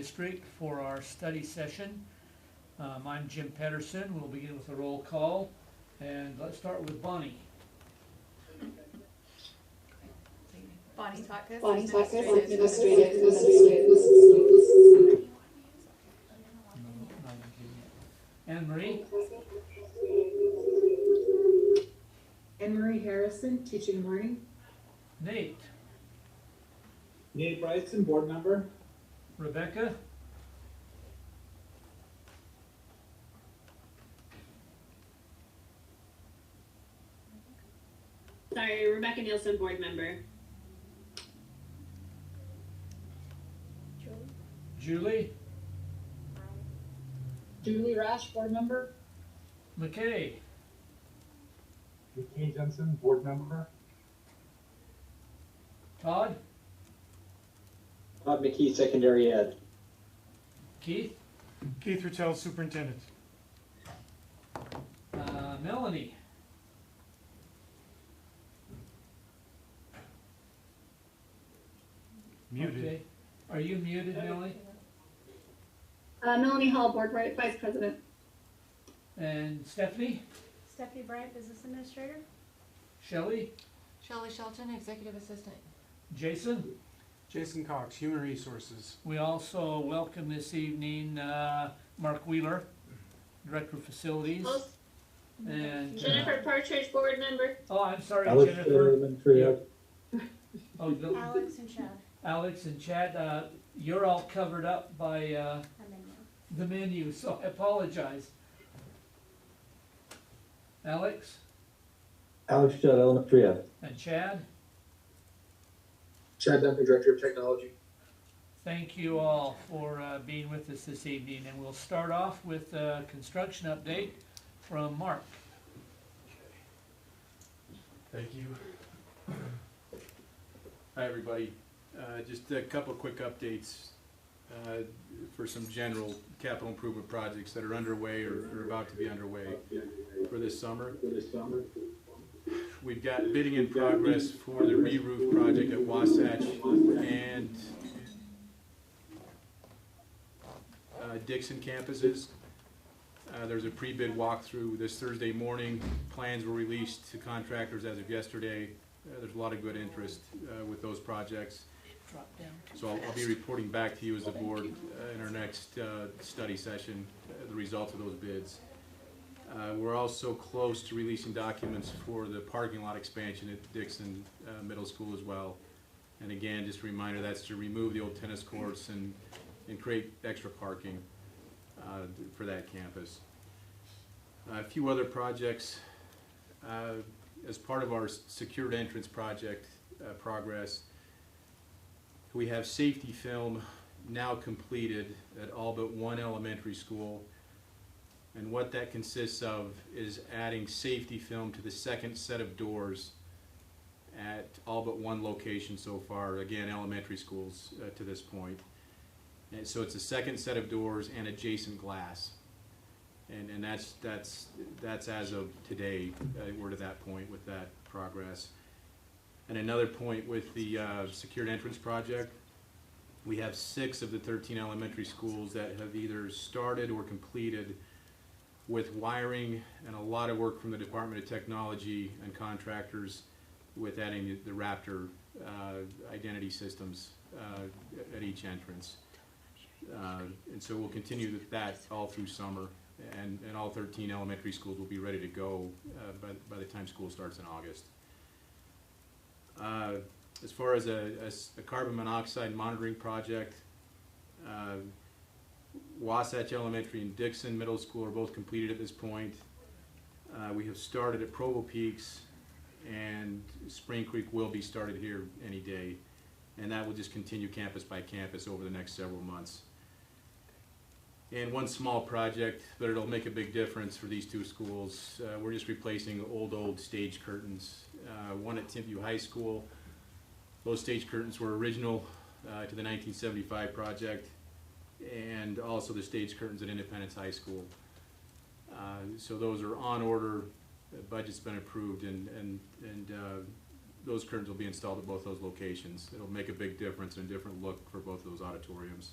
District for our study session. I'm Jim Pedersen. We'll begin with a roll call, and let's start with Bonnie. Bonnie Takas, Administrative. Anne Marie. Anne Marie Harrison, teaching and learning. Nate. Nate Bryson, board member. Rebecca. Sorry, Rebecca Nielsen, board member. Julie. Julie Rash, board member. McKay. McKay Jensen, board member. Todd. Todd McKee, secondary ed. Keith. Keith Rattel, superintendent. Melanie. Muted. Okay. Are you muted, Melanie? Melanie Hall, board vice president. And Stephanie? Stephanie Bryant, business administrator. Shelley? Shelley Shelton, executive assistant. Jason? Jason Cox, human resources. We also welcome this evening Mark Wheeler, director of facilities. And Jennifer Partridge, board member. oh, I'm sorry, Alex, Jennifer. Oh, no. Alex and Chad. Alex and Chad, you're all covered up by the menu, so I apologize. Alex Alex Judd, elementary ed. and Chad, Chad Duncan, director of technology. thank you all for being with us this evening, and we'll start off with a construction update from Mark. Thank you. Hi, everybody. Just a couple quick updates for some general capital improvement projects that are underway or are about to be underway for this summer. We've got bidding in progress for the re-roof project at Wasatch and Dixon campuses. There's a pre-bid walkthrough this Thursday morning. Plans were released to contractors as of yesterday. There's a lot of good interest with those projects. So I'll be reporting back to you as the board in our next study session, the results of those bids. We're also close to releasing documents for the parking lot expansion at Dixon Middle School as well. And again, just a reminder, that's to remove the old tennis courts and create extra parking for that campus. A few other projects. As part of our secured entrance project progress, we have safety film now completed at all but one elementary school, and what that consists of is adding safety film to the second set of doors at all but one location so far, again elementary schools to this point. And so it's a second set of doors and adjacent glass, and that's as of today. We're to that point with that progress. And another point with the secured entrance project, we have 6 of the 13 elementary schools that have either started or completed with wiring and a lot of work from the Department of Technology and contractors with adding the Raptor identity systems at each entrance. And so we'll continue with that all through summer, and all 13 elementary schools will be ready to go by the time school starts in August. As far as a carbon monoxide monitoring project, Wasatch Elementary and Dixon Middle School are both completed at this point. We have started at Provo Peaks, and Spring Creek will be started here any day, and that will just continue campus by campus over the next several months. And one small project, but it'll make a big difference for these 2 schools. We're just replacing old stage curtains. One at Timpview High School. Those stage curtains were original to the 1975 project, and also the stage curtains at Independence High School. So those are on order. The budget's been approved, and those curtains will be installed at both those locations. It'll make a big difference and a different look for both of those auditoriums.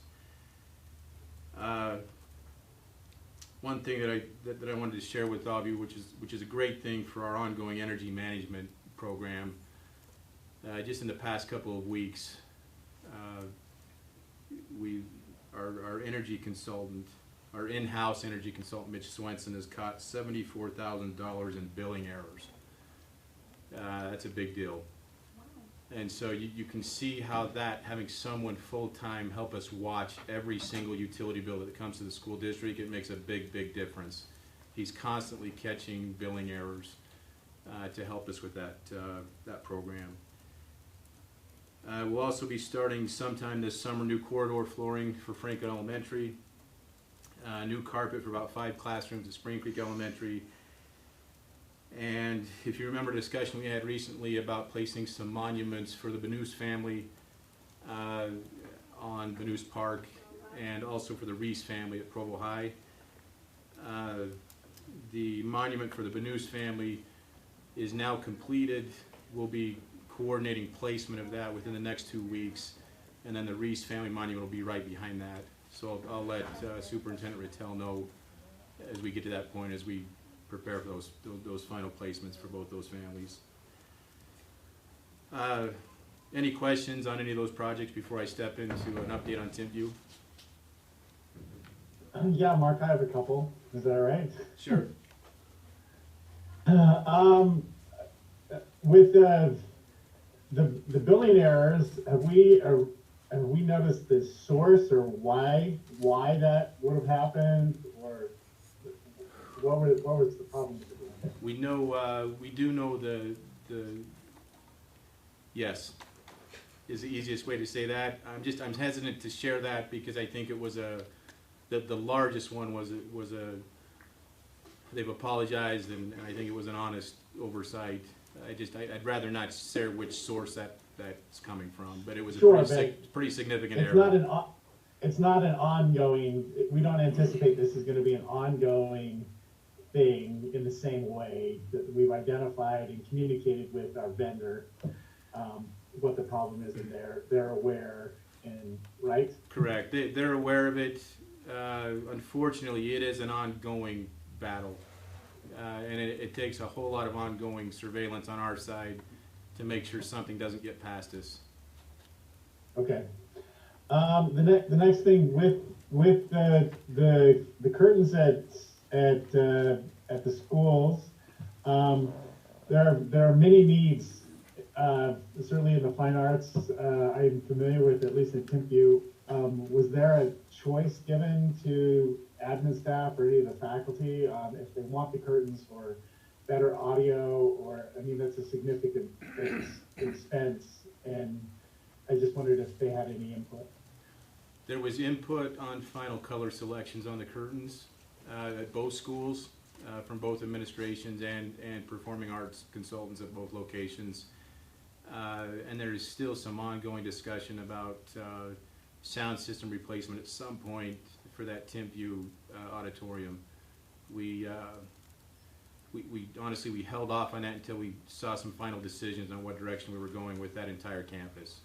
one thing that I wanted to share with all of you, which is a great thing for our ongoing energy management program. Just in the past couple of weeks, our energy consultant, our in-house energy consultant, Mitch Swenson, has caught $74,000 in billing errors. That's a big deal. And so you can see how that, having someone full-time help us watch every single utility bill that comes to the school district, it makes a big, big difference. He's constantly catching billing errors to help us with that program. We'll also be starting sometime this summer new corridor flooring for Franklin Elementary, new carpet for about 5 classrooms at Spring Creek Elementary. And if you remember a discussion we had recently about placing some monuments for the Benoist family on Benoist Park, and also for the Reese family at Provo High. The monument for the Benoist family is now completed. We'll be coordinating placement of that within the next 2 weeks, and then the Reese family monument will be right behind that. So I'll let Superintendent Rattel know as we get to that point, as we prepare for those final placements for both those families. Any questions on any of those projects before I step into an update on Timpview? Yeah, Mark, I have a couple. Is that all right? Sure. With the billing errors, have we noticed the source or why that would have happened, or what was the problem? We know, we do know the yes, is the easiest way to say that. I'm hesitant to share that because I think it was the largest one was they've apologized, and I think it was an honest oversight. I'd rather not share which source that's coming from, but it was a pretty significant error. It's not an ongoing, we don't anticipate this is gonna be an ongoing thing in the same way that we've identified and communicated with our vendor, what the problem is, and they're aware, and right? Correct. They're aware of it. Unfortunately, it is an ongoing battle, and it takes a whole lot of ongoing surveillance on our side to make sure something doesn't get past us. Okay. The next thing with the curtains at the schools, there are many needs. Certainly in the fine arts, I'm familiar with, at least at Timpview. Was there a choice given to admin staff or any of the faculty if they want the curtains for better audio, or, I mean, that's a significant expense, and I just wondered if they had any input. There was input on final color selections on the curtains at both schools, from both administrations and performing arts consultants at both locations. And there is still some ongoing discussion about sound system replacement at some point for that Timpview auditorium. We honestly, we held off on that until we saw some final decisions on what direction we were going with that entire campus.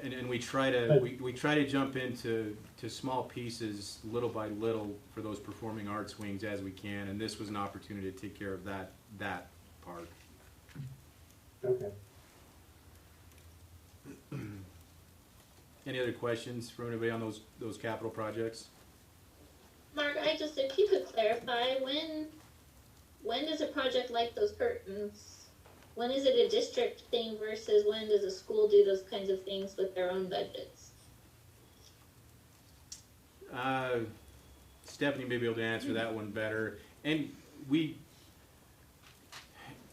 And we try to jump into small pieces little by little for those performing arts wings as we can, and this was an opportunity to take care of that part. Okay. Any other questions for anybody on those capital projects? Mark, if you could clarify, when does a project like those curtains, when is it a district thing versus when does a school do those kinds of things with their own budgets? Stephanie may be able to answer that one better. And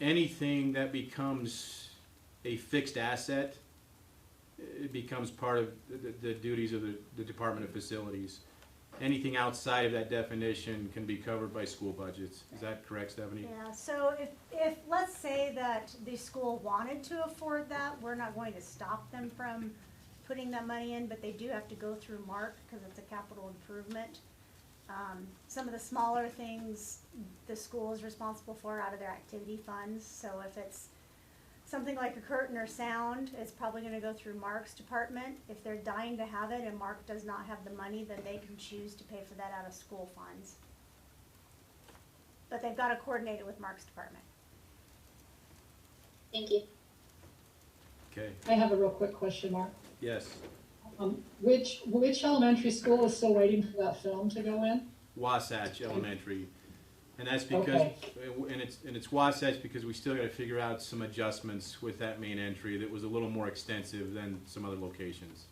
anything that becomes a fixed asset, it becomes part of the duties of the Department of Facilities. Anything outside of that definition can be covered by school budgets. Is that correct, Stephanie? Yeah, so if let's say that the school wanted to afford that, we're not going to stop them from putting that money in, but they do have to go through Mark because it's a capital improvement. Some of the smaller things the school is responsible for out of their activity funds. So if it's something like a curtain or sound is probably gonna go through Mark's department. If they're dying to have it and Mark does not have the money, then they can choose to pay for that out of school funds. But they've gotta coordinate it with Mark's department. Thank you. Okay, I have a real quick question, Mark. yes. Which elementary school is still waiting for that film to go in? Wasatch Elementary. And that's because, Okay. and it's Wasatch because we still gotta figure out some adjustments with that main entry that was a little more extensive than some other locations.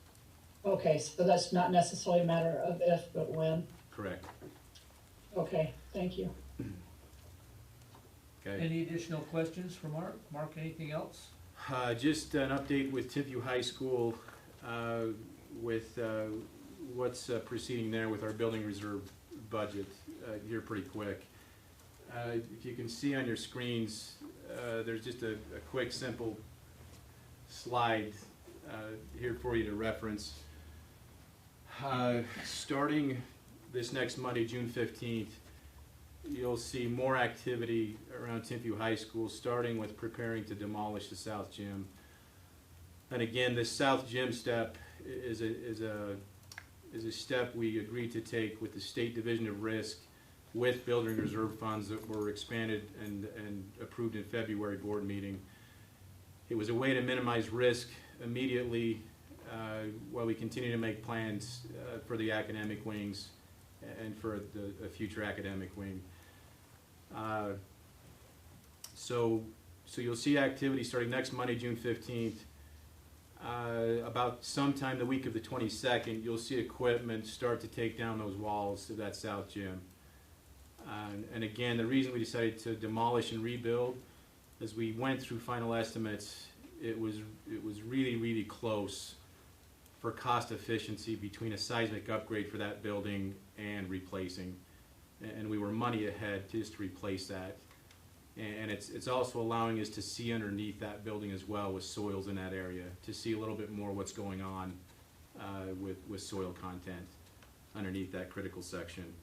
Okay, so that's not necessarily a matter of if, but when. Correct. Okay, thank you. Okay. Any additional questions for Mark? Mark, anything else? Just an update with Timpview High School, with what's proceeding there with our building reserve budget here pretty quick. If you can see on your screens, there's just a quick, simple slide here for you to reference. Starting this next Monday, June 15th, you'll see more activity around Timpview High School, starting with preparing to demolish the south gym. And again, this south gym step is a step we agreed to take with the State Division of Risk with building reserve funds that were expanded and approved in February board meeting. It was a way to minimize risk immediately while we continue to make plans for the academic wings and for the future academic wing. So you'll see activity starting next Monday, June 15th. About sometime the week of the 22nd, you'll see equipment start to take down those walls of that south gym. And again, the reason we decided to demolish and rebuild, as we went through final estimates, it was really, really close for cost efficiency between a seismic upgrade for that building and replacing. And we were money ahead just to replace that. And it's also allowing us to see underneath that building as well with soils in that area, to see a little bit more what's going on with soil content underneath that critical section.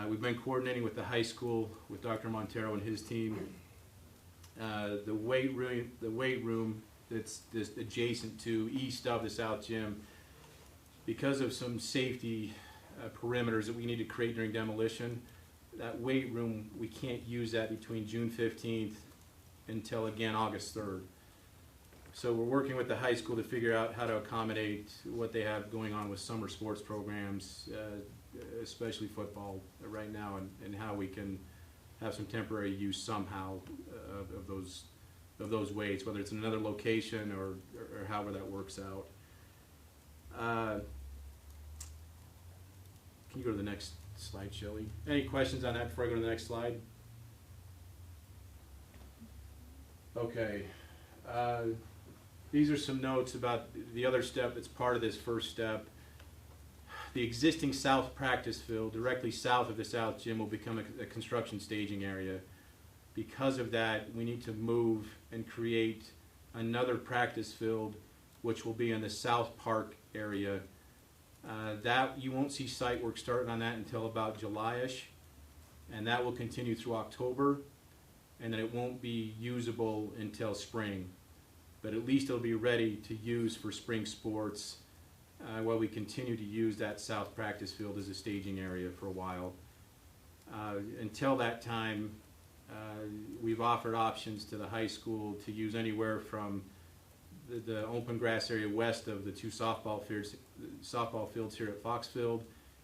We've been coordinating with the high school, with Dr. Montero and his team. The weight room that's adjacent to east of the south gym, because of some safety perimeters that we need to create during demolition, that weight room, we can't use that between June 15th until again August 3rd. So we're working with the high school to figure out how to accommodate what they have going on with summer sports programs, especially football right now, and how we can have some temporary use somehow of those weights, whether it's in another location or however that works out. Can you go to the next slide, Shelley? Any questions on that before I go to the next slide? Okay. These are some notes about the other step that's part of this first step. The existing south practice field directly south of the south gym will become a construction staging area. Because of that, we need to move and create another practice field, which will be in the south park area. That you won't see site work starting on that until about July-ish, and that will continue through October, and then it won't be usable until spring. But at least it'll be ready to use for spring sports while we continue to use that south practice field as a staging area for a while. Until that time, we've offered options to the high school to use anywhere from the open grass area west of the two softball fields here at Foxfield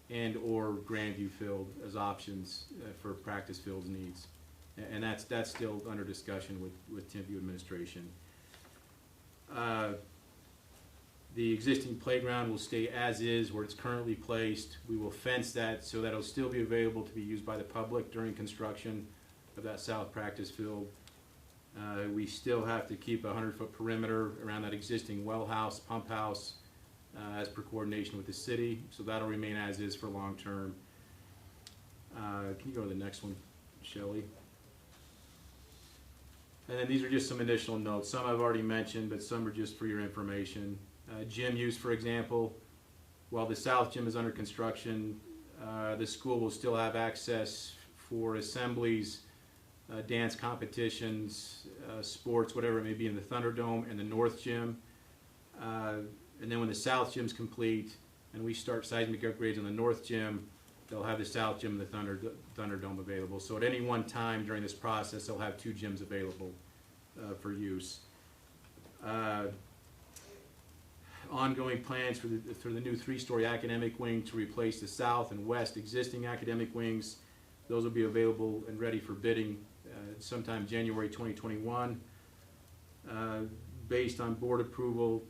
and or Grandview Field as options for practice fields needs. And that's still under discussion with Timpview administration. The existing playground will stay as is where it's currently placed. We will fence that so that it'll still be available to be used by the public during construction of that south practice field. We still have to keep a 100-foot perimeter around that existing well house, pump house, as per coordination with the city. So that'll remain as is for long term. Can you go to the next one, Shelley? And then these are just some additional notes. Some I've already mentioned, but some are just for your information. Gym use, for example, while the south gym is under construction, the school will still have access for assemblies dance competitions, sports, whatever it may be in the Thunderdome and the North Gym. And then when the South Gym's complete and we start seismic upgrades on the North Gym, they'll have the South Gym and the Thunderdome available. So at any one time during this process, they'll have 2 gyms available for use. Ongoing plans for the new 3-story academic wing to replace the south and west existing academic wings. Those will be available and ready for bidding sometime January 2021. Based on board approval,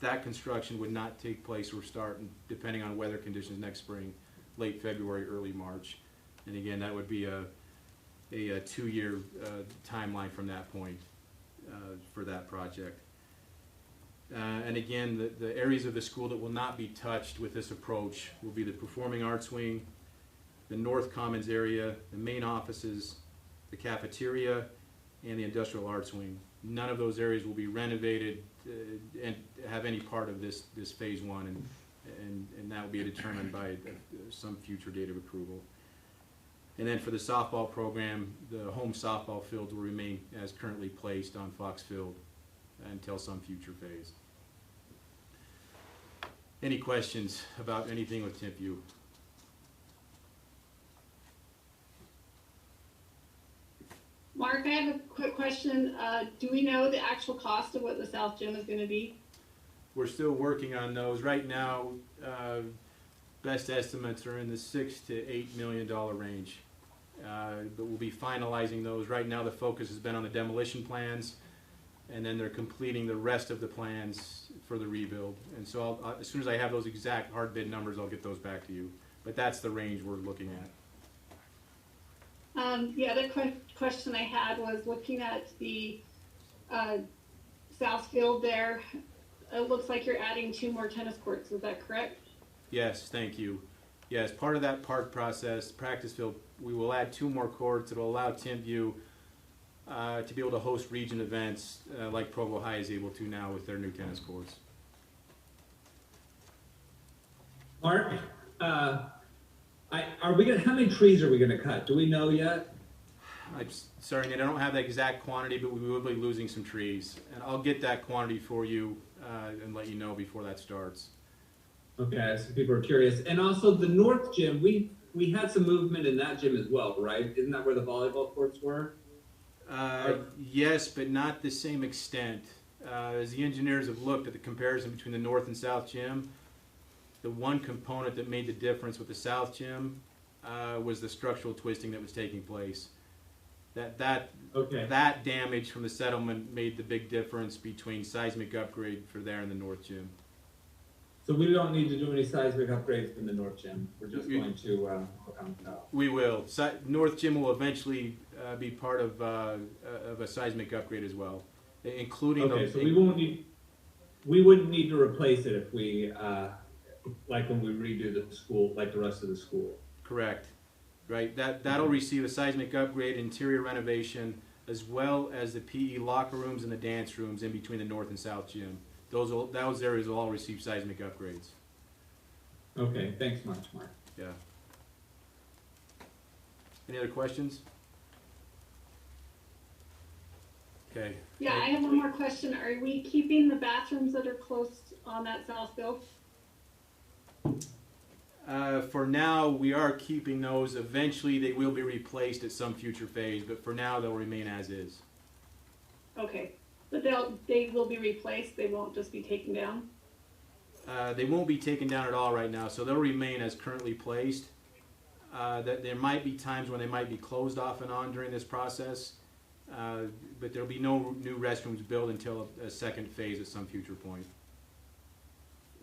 that construction would not take place or start depending on weather conditions next spring, late February, early March. And again, that would be a 2-year timeline from that point for that project. And again, the areas of the school that will not be touched with this approach will be the Performing Arts Wing, the North Commons area, the main offices, the cafeteria, and the Industrial Arts Wing. None of those areas will be renovated and have any part of this phase 1, and that will be determined by some future date of approval. And then for the softball program, the home softball fields will remain as currently placed on Fox Field until some future phase. Any questions about anything with TIMPU? Mark, I have a quick question. Do we know the actual cost of what the South Gym is going to be? We're still working on those. Right now, best estimates are in the $6 to $8 million range. But we'll be finalizing those. Right now the focus has been on the demolition plans, and then they're completing the rest of the plans for the rebuild. And so as soon as I have those exact hard bid numbers, I'll get those back to you. But that's the range we're looking at. The other question I had was looking at the South Field there. It looks like you're adding 2 more tennis courts. Is that correct? Yes, thank you. Yes, part of that park process, practice field, we will add 2 more courts. It'll allow TIMPU to be able to host region events like Provo High is able to now with their new tennis courts. Mark, are we gonna? How many trees are we gonna cut? Do we know yet? I'm sorry, Nate, I don't have the exact quantity, but we will be losing some trees, and I'll get that quantity for you and let you know before that starts. Okay, so people are curious. And also the North Gym, we had some movement in that gym as well, right? Isn't that where the volleyball courts were? Yes, but not the same extent. As the engineers have looked at the comparison between the North and South Gym, the one component that made the difference with the South Gym was the structural twisting that was taking place. That damage from the settlement made the big difference between seismic upgrade for there and the North Gym. So we don't need to do any seismic upgrades in the North Gym. We're just going to work on the South. We will. North Gym will eventually be part of a seismic upgrade as well, including. Okay, so we wouldn't need to replace it if we like when we redo the school, like the rest of the school. Correct. Right. That'll receive a seismic upgrade, interior renovation, as well as the PE locker rooms and the dance rooms in between the North and South Gym. Those areas will all receive seismic upgrades. Okay, thanks much, Mark. Yeah. Any other questions? Okay. Yeah, I have one more question. Are we keeping the bathrooms that are close on that South Field? For now, we are keeping those. Eventually, they will be replaced at some future phase, but for now, they'll remain as is. Okay, but they will be replaced. They won't just be taken down. They won't be taken down at all right now, so they'll remain as currently placed. That there might be times when they might be closed off and on during this process, but there'll be no new restrooms built until a second phase at some future point.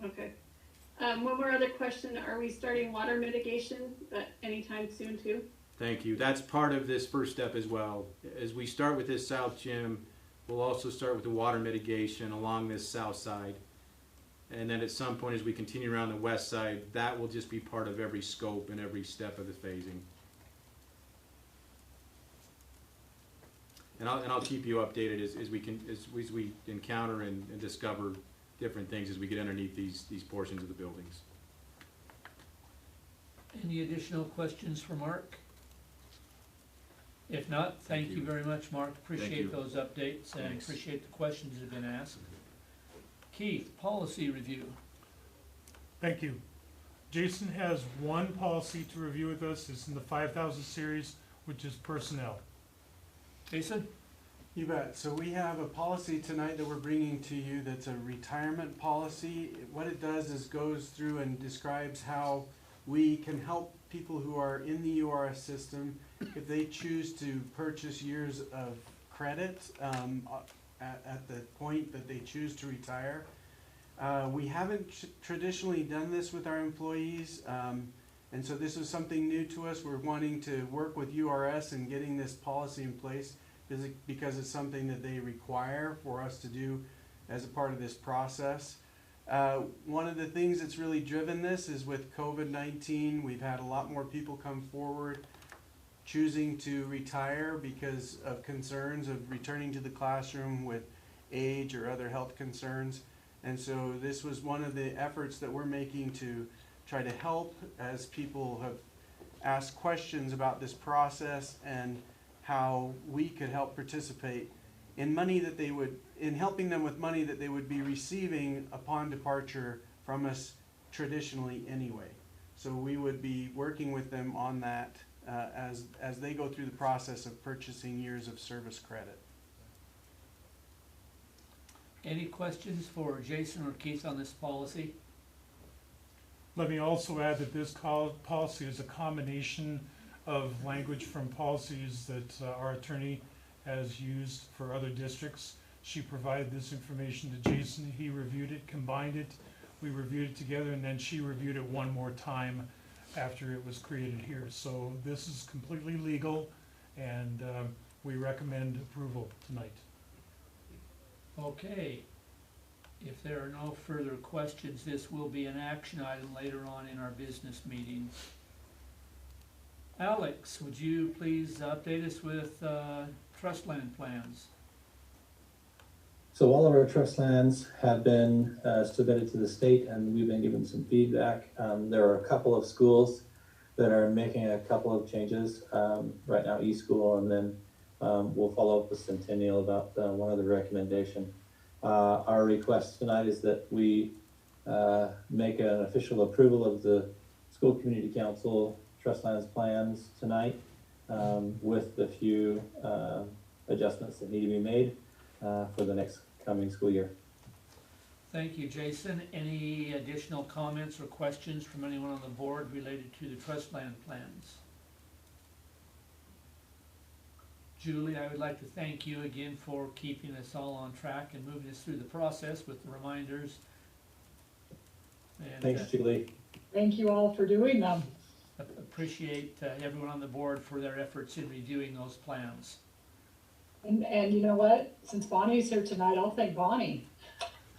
Okay. One more other question. Are we starting water mitigation anytime soon too? Thank you. That's part of this first step as well. As we start with this South Gym, we'll also start with the water mitigation along this south side. And then at some point as we continue around the west side, that will just be part of every scope and every step of the phasing. And I'll keep you updated as we encounter and discover different things as we get underneath these portions of the buildings. Any additional questions for Mark? If not, thank you very much, Mark. Appreciate you. those updates and Thanks. appreciate the questions that have been asked. Keith, policy review. Thank you. Jason has one policy to review with us. It's in the 5,000 series, which is personnel. Jason? You bet. So we have a policy tonight that we're bringing to you that's a retirement policy. What it does is goes through and describes how we can help people who are in the URS system if they choose to purchase years of credit at the point that they choose to retire. We haven't traditionally done this with our employees, and so this is something new to us. We're wanting to work with URS and getting this policy in place because it's something that they require for us to do as a part of this process. One of the things that's really driven this is with COVID-19, we've had a lot more people come forward choosing to retire because of concerns of returning to the classroom with age or other health concerns. And so this was one of the efforts that we're making to try to help as people have asked questions about this process and how we could help participate in money that they would, in helping them with money that they would be receiving upon departure from us traditionally anyway. So we would be working with them on that as they go through the process of purchasing years of service credit. Any questions for Jason or Keith on this policy? Let me also add that this policy is a combination of language from policies that our attorney has used for other districts. She provided this information to Jason. He reviewed it, combined it. We reviewed it together, and then she reviewed it one more time after it was created here. So this is completely legal, and we recommend approval tonight. Okay. If there are no further questions, this will be an action item later on in our business meeting. Alex, would you please update us with trust land plans? So all of our trust lands have been submitted to the state, and we've been given some feedback. There are a couple of schools that are making a couple of changes right now, eSchool, and then we'll follow up with Centennial about one other recommendation. Our request tonight is that we make an official approval of the School Community Council trust lands plans tonight with the few adjustments that need to be made for the next coming school year. Thank you, Jason. Any additional comments or questions from anyone on the board related to the trust land plans? Julie, I would like to thank you again for keeping us all on track and moving us through the process with the reminders. And, Thanks, Julie. Thank you all for doing them. appreciate everyone on the board for their efforts in reviewing those plans. And you know what? Since Bonnie's here tonight, I'll thank Bonnie.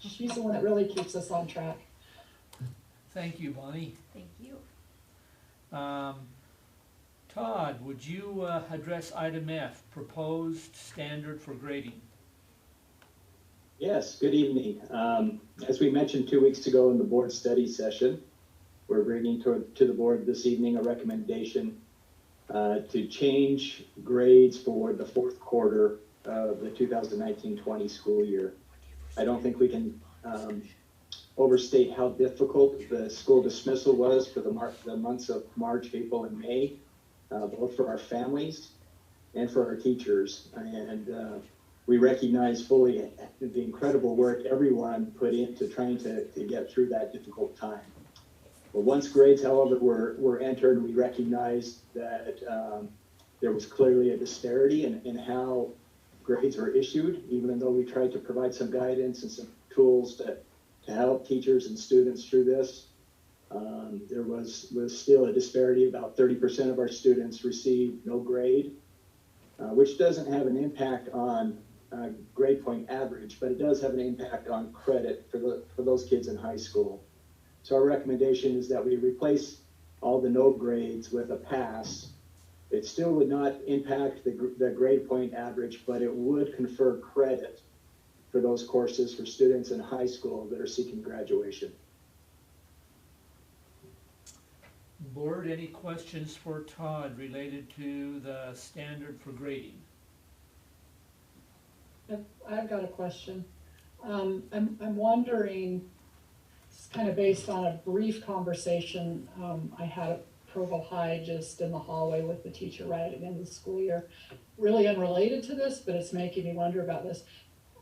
She's the one that really keeps us on track. Thank you, Bonnie. Thank you. Todd, would you address item F, proposed standard for grading? Yes, good evening. As we mentioned 2 weeks ago in the board study session, we're bringing to the board this evening a recommendation to change grades for the fourth quarter of the 2019-20 school year. I don't think we can overstate how difficult the school dismissal was for the months of March, April, and May, both for our families and for our teachers. And we recognize fully the incredible work everyone put into trying to get through that difficult time. But once grades, however, were entered, we recognized that there was clearly a disparity in how grades were issued, even though we tried to provide some guidance and some tools to help teachers and students through this. There was still a disparity. About 30% of our students received no grade, which doesn't have an impact on grade point average, but it does have an impact on credit for those kids in high school. So our recommendation is that we replace all the no grades with a pass. It still would not impact the grade point average, but it would confer credit for those courses for students in high school that are seeking graduation. Board, any questions for Todd related to the standard for grading? I've got a question. I'm wondering, it's kind of based on a brief conversation I had at Provo High just in the hallway with the teacher right at the end of the school year. Really unrelated to this, but it's making me wonder about this.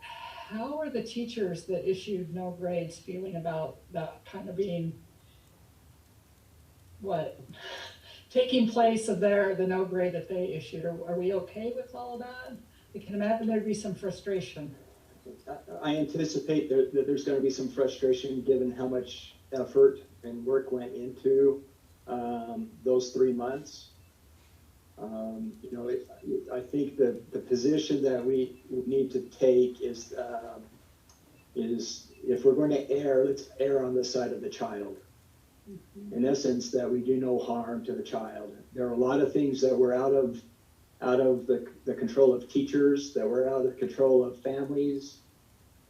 How are the teachers that issued no grades feeling about that kind of being, taking place of the no grade that they issued? Are we okay with all of that? I can imagine there'd be some frustration. I anticipate that there's going to be some frustration given how much effort and work went into those 3 months. I think the position that we need to take is if we're going to err, let's err on the side of the child. In essence, that we do no harm to the child. There are a lot of things that were out of the control of teachers, that were out of the control of families.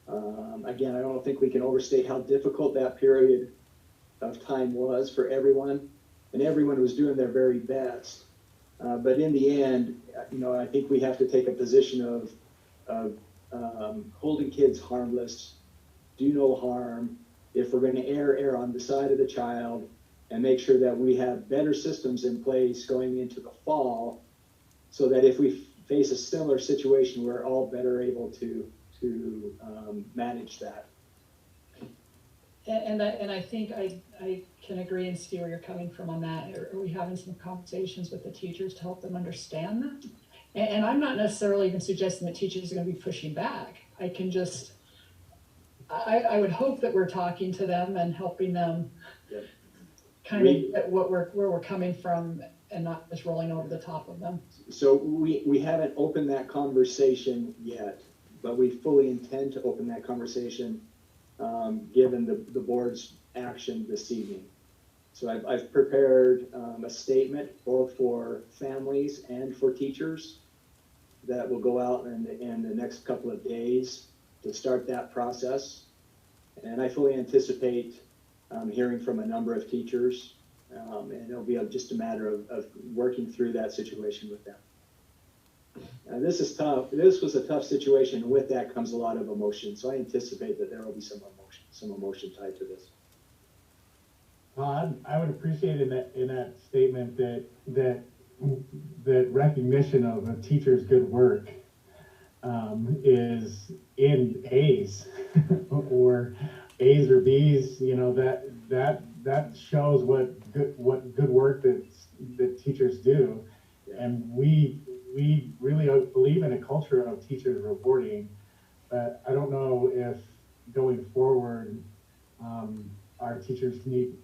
Again, I don't think we can overstate how difficult that period of time was for everyone, and everyone was doing their very best. But in the end, I think we have to take a position of holding kids harmless, do no harm. If we're going to err on the side of the child, and make sure that we have better systems in place going into the fall, so that if we face a similar situation, we're all better able to manage that. And I think I can agree and see where you're coming from on that. Are we having some conversations with the teachers to help them understand that? And I'm not necessarily even suggesting that teachers are going to be pushing back. I would hope that we're talking to them and helping them kind of get where we're coming from and not just rolling over the top of them. So we haven't opened that conversation yet, but we fully intend to open that conversation given the board's action this evening. So I've prepared a statement both for families and for teachers that will go out in the next couple of days to start that process. And I fully anticipate hearing from a number of teachers, and it'll be just a matter of working through that situation with them. This is tough. This was a tough situation, and with that comes a lot of emotion. So I anticipate that there will be some emotion tied to this. I would appreciate in that statement that recognition of a teacher's good work is in A's or A's or B's. That shows what good work that teachers do, and we really believe in a culture of teachers rewarding. But I don't know if going forward, our teachers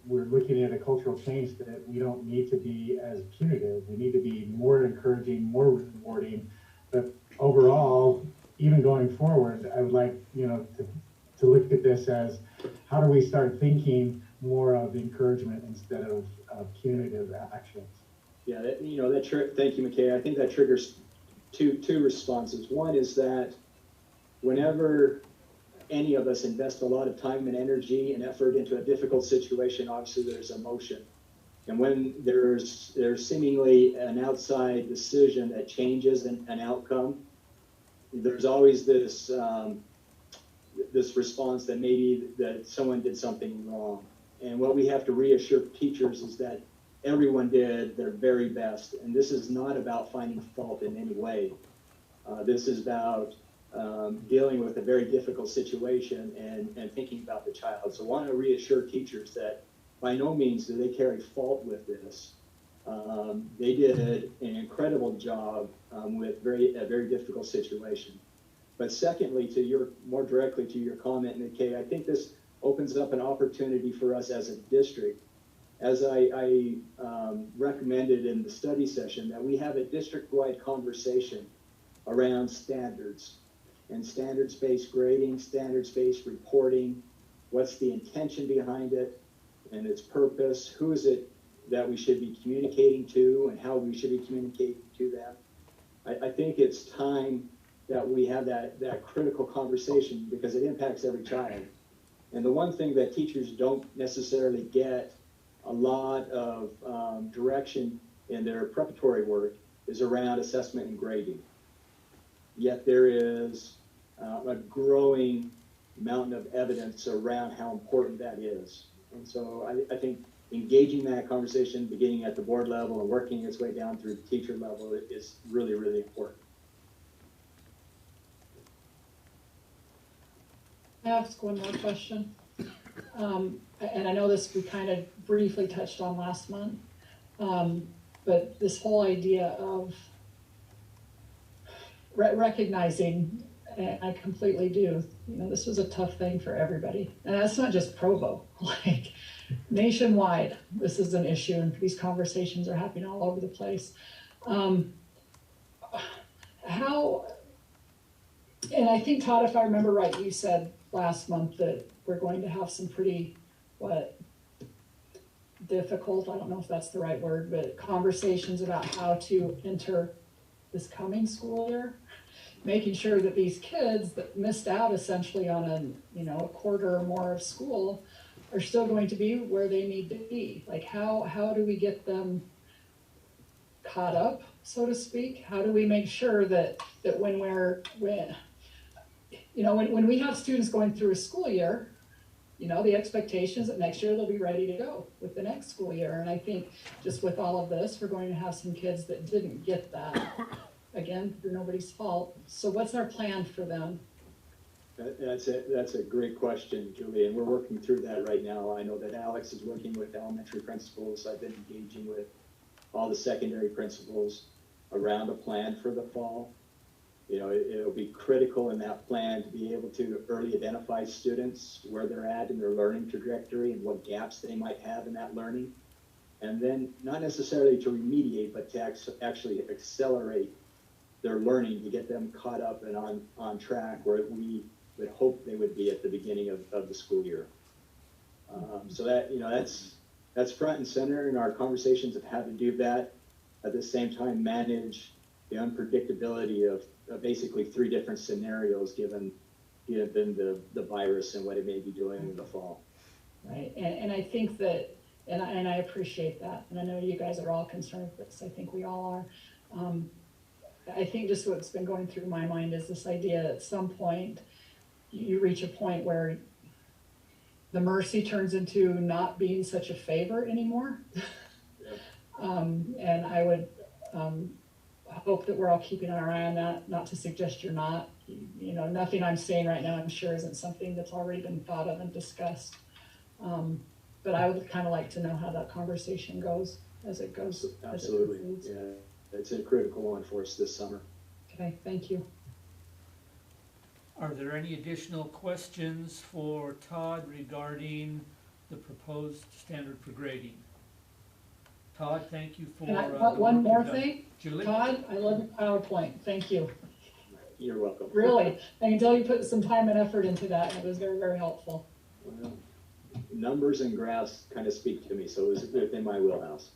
we're looking at a cultural change that we don't need to be as punitive. We need to be more encouraging, more rewarding. But overall, even going forward, I would like, to look at this as how do we start thinking more of encouragement instead of punitive actions. Yeah, thank you, McKay. I think that triggers two responses. One is that whenever any of us invest a lot of time and energy and effort into a difficult situation, obviously there's emotion. And when there's seemingly an outside decision that changes an outcome, there's always this response that maybe that someone did something wrong. And what we have to reassure teachers is that everyone did their very best. And this is not about finding fault in any way. This is about dealing with a very difficult situation and thinking about the child. So I want to reassure teachers that by no means do they carry fault with this. They did an incredible job with a very difficult situation. But secondly, more directly to your comment, McKay, I think this opens up an opportunity for us as a district, as I recommended in the study session, that we have a district-wide conversation around standards and standards-based grading, standards-based reporting, what's the intention behind it and its purpose, who is it that we should be communicating to and how we should be communicating to them. I think it's time that we have that critical conversation because it impacts every child. And the one thing that teachers don't necessarily get a lot of direction in their preparatory work is around assessment and grading. Yet there is a growing mountain of evidence around how important that is. And so I think engaging that conversation, beginning at the board level and working its way down through the teacher level is really, really important. Can I ask one more question? And I know this we kind of briefly touched on last month, but this whole idea of recognizing, and I completely do, you know, this was a tough thing for everybody. And that's not just Provo, like nationwide, this is an issue and these conversations are happening all over the place. How, and I think Todd, if I remember right, you said last month that we're going to have some pretty, difficult, I don't know if that's the right word, but conversations about how to enter this coming school year, making sure that these kids that missed out essentially on a quarter or more of school are still going to be where they need to be. Like how do we get them caught up, so to speak? How do we make sure that when we have students going through a school year, you know, the expectation is that next year they'll be ready to go with the next school year. And I think just with all of this, we're going to have some kids that didn't get that. Again, through nobody's fault. So what's our plan for them? That's a great question, Julie, and we're working through that right now. I know that Alex is working with elementary principals. I've been engaging with all the secondary principals around a plan for the fall. You know, it'll be critical in that plan to be able to early identify students, where they're at in their learning trajectory and what gaps they might have in that learning. And then not necessarily to remediate, but to actually accelerate their learning to get them caught up and on track where we would hope they would be at the beginning of the school year. So that, you know, that's front and center in our conversations of how to do that. At the same time, manage the unpredictability of basically 3 different scenarios given the virus and what it may be doing in the fall. Right, and I think that, and I appreciate that, and I know you guys are all concerned with this, I think we all are. I think just what's been going through my mind is this idea that at some point you reach a point where the mercy turns into not being such a favor anymore. And I would hope that we're all keeping our eye on that, not to suggest you're not. You know, nothing I'm saying right now I'm sure isn't something that's already been thought of and discussed. But I would kind of like to know how that conversation goes as it goes. Absolutely, yeah. It's a critical one for us this summer. Okay, thank you. Are there any additional questions for Todd regarding the proposed standard for grading? Todd, thank you for one more thing, Julie? Todd, I love your PowerPoint, thank you. You're welcome. Really, I can tell you put some time and effort into that, and it was very, very helpful. Well, numbers and graphs kind of speak to me, so it was within my wheelhouse.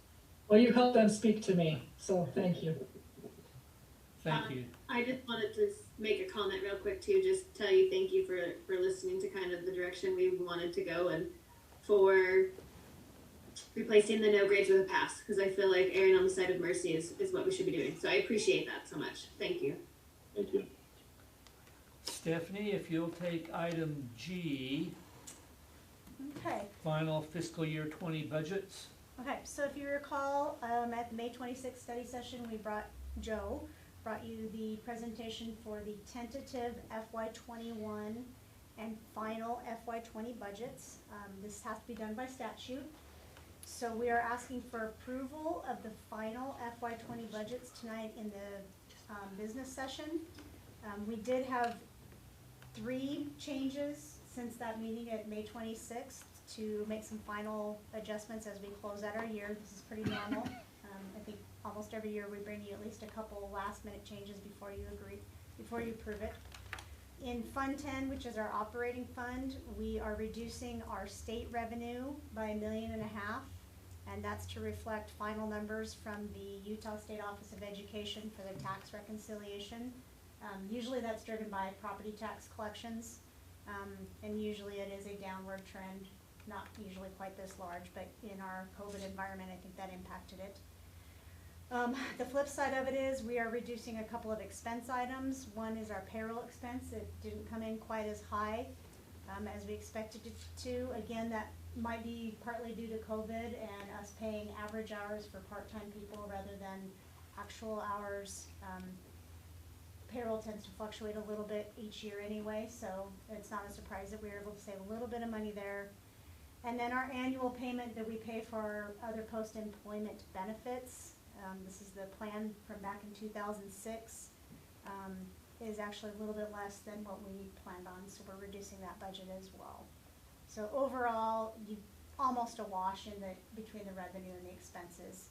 Well, you helped them speak to me, so thank you. Thank you. I just wanted to make a comment real quick too, just tell you thank you for listening to kind of the direction we wanted to go and for replacing the no grades with a pass, because I feel like erring on the side of mercy is what we should be doing. So I appreciate that so much. Thank you. Thank you. Stephanie, if you'll take item G, Okay. final fiscal year 20 budgets. Okay, so if you recall, at the May 26th study session, Joe brought you the presentation for the tentative FY21 and final FY20 budgets. This has to be done by statute. So we are asking for approval of the final FY20 budgets tonight in the business session. We did have 3 changes since that meeting at May 26th to make some final adjustments as we close out our year. This is pretty normal. I think almost every year we bring you at least a couple last minute changes before you approve it. In Fund 10, which is our operating fund, we are reducing our state revenue by $1.5 million, and that's to reflect final numbers from the Utah State Office of Education for the tax reconciliation. Usually that's driven by property tax collections, and usually it is a downward trend not usually quite this large, but in our COVID environment, I think that impacted it. The flip side of it is we are reducing a couple of expense items. One is our payroll expense. It didn't come in quite as high as we expected it to. Again, that might be partly due to COVID and us paying average hours for part-time people rather than actual hours. Payroll tends to fluctuate a little bit each year anyway, so it's not a surprise that we were able to save a little bit of money there. And then our annual payment that we pay for our other post-employment benefits, this is the plan from back in 2006, is actually a little bit less than what we planned on, so we're reducing that budget as well. So overall, almost a wash in between the revenue and the expenses.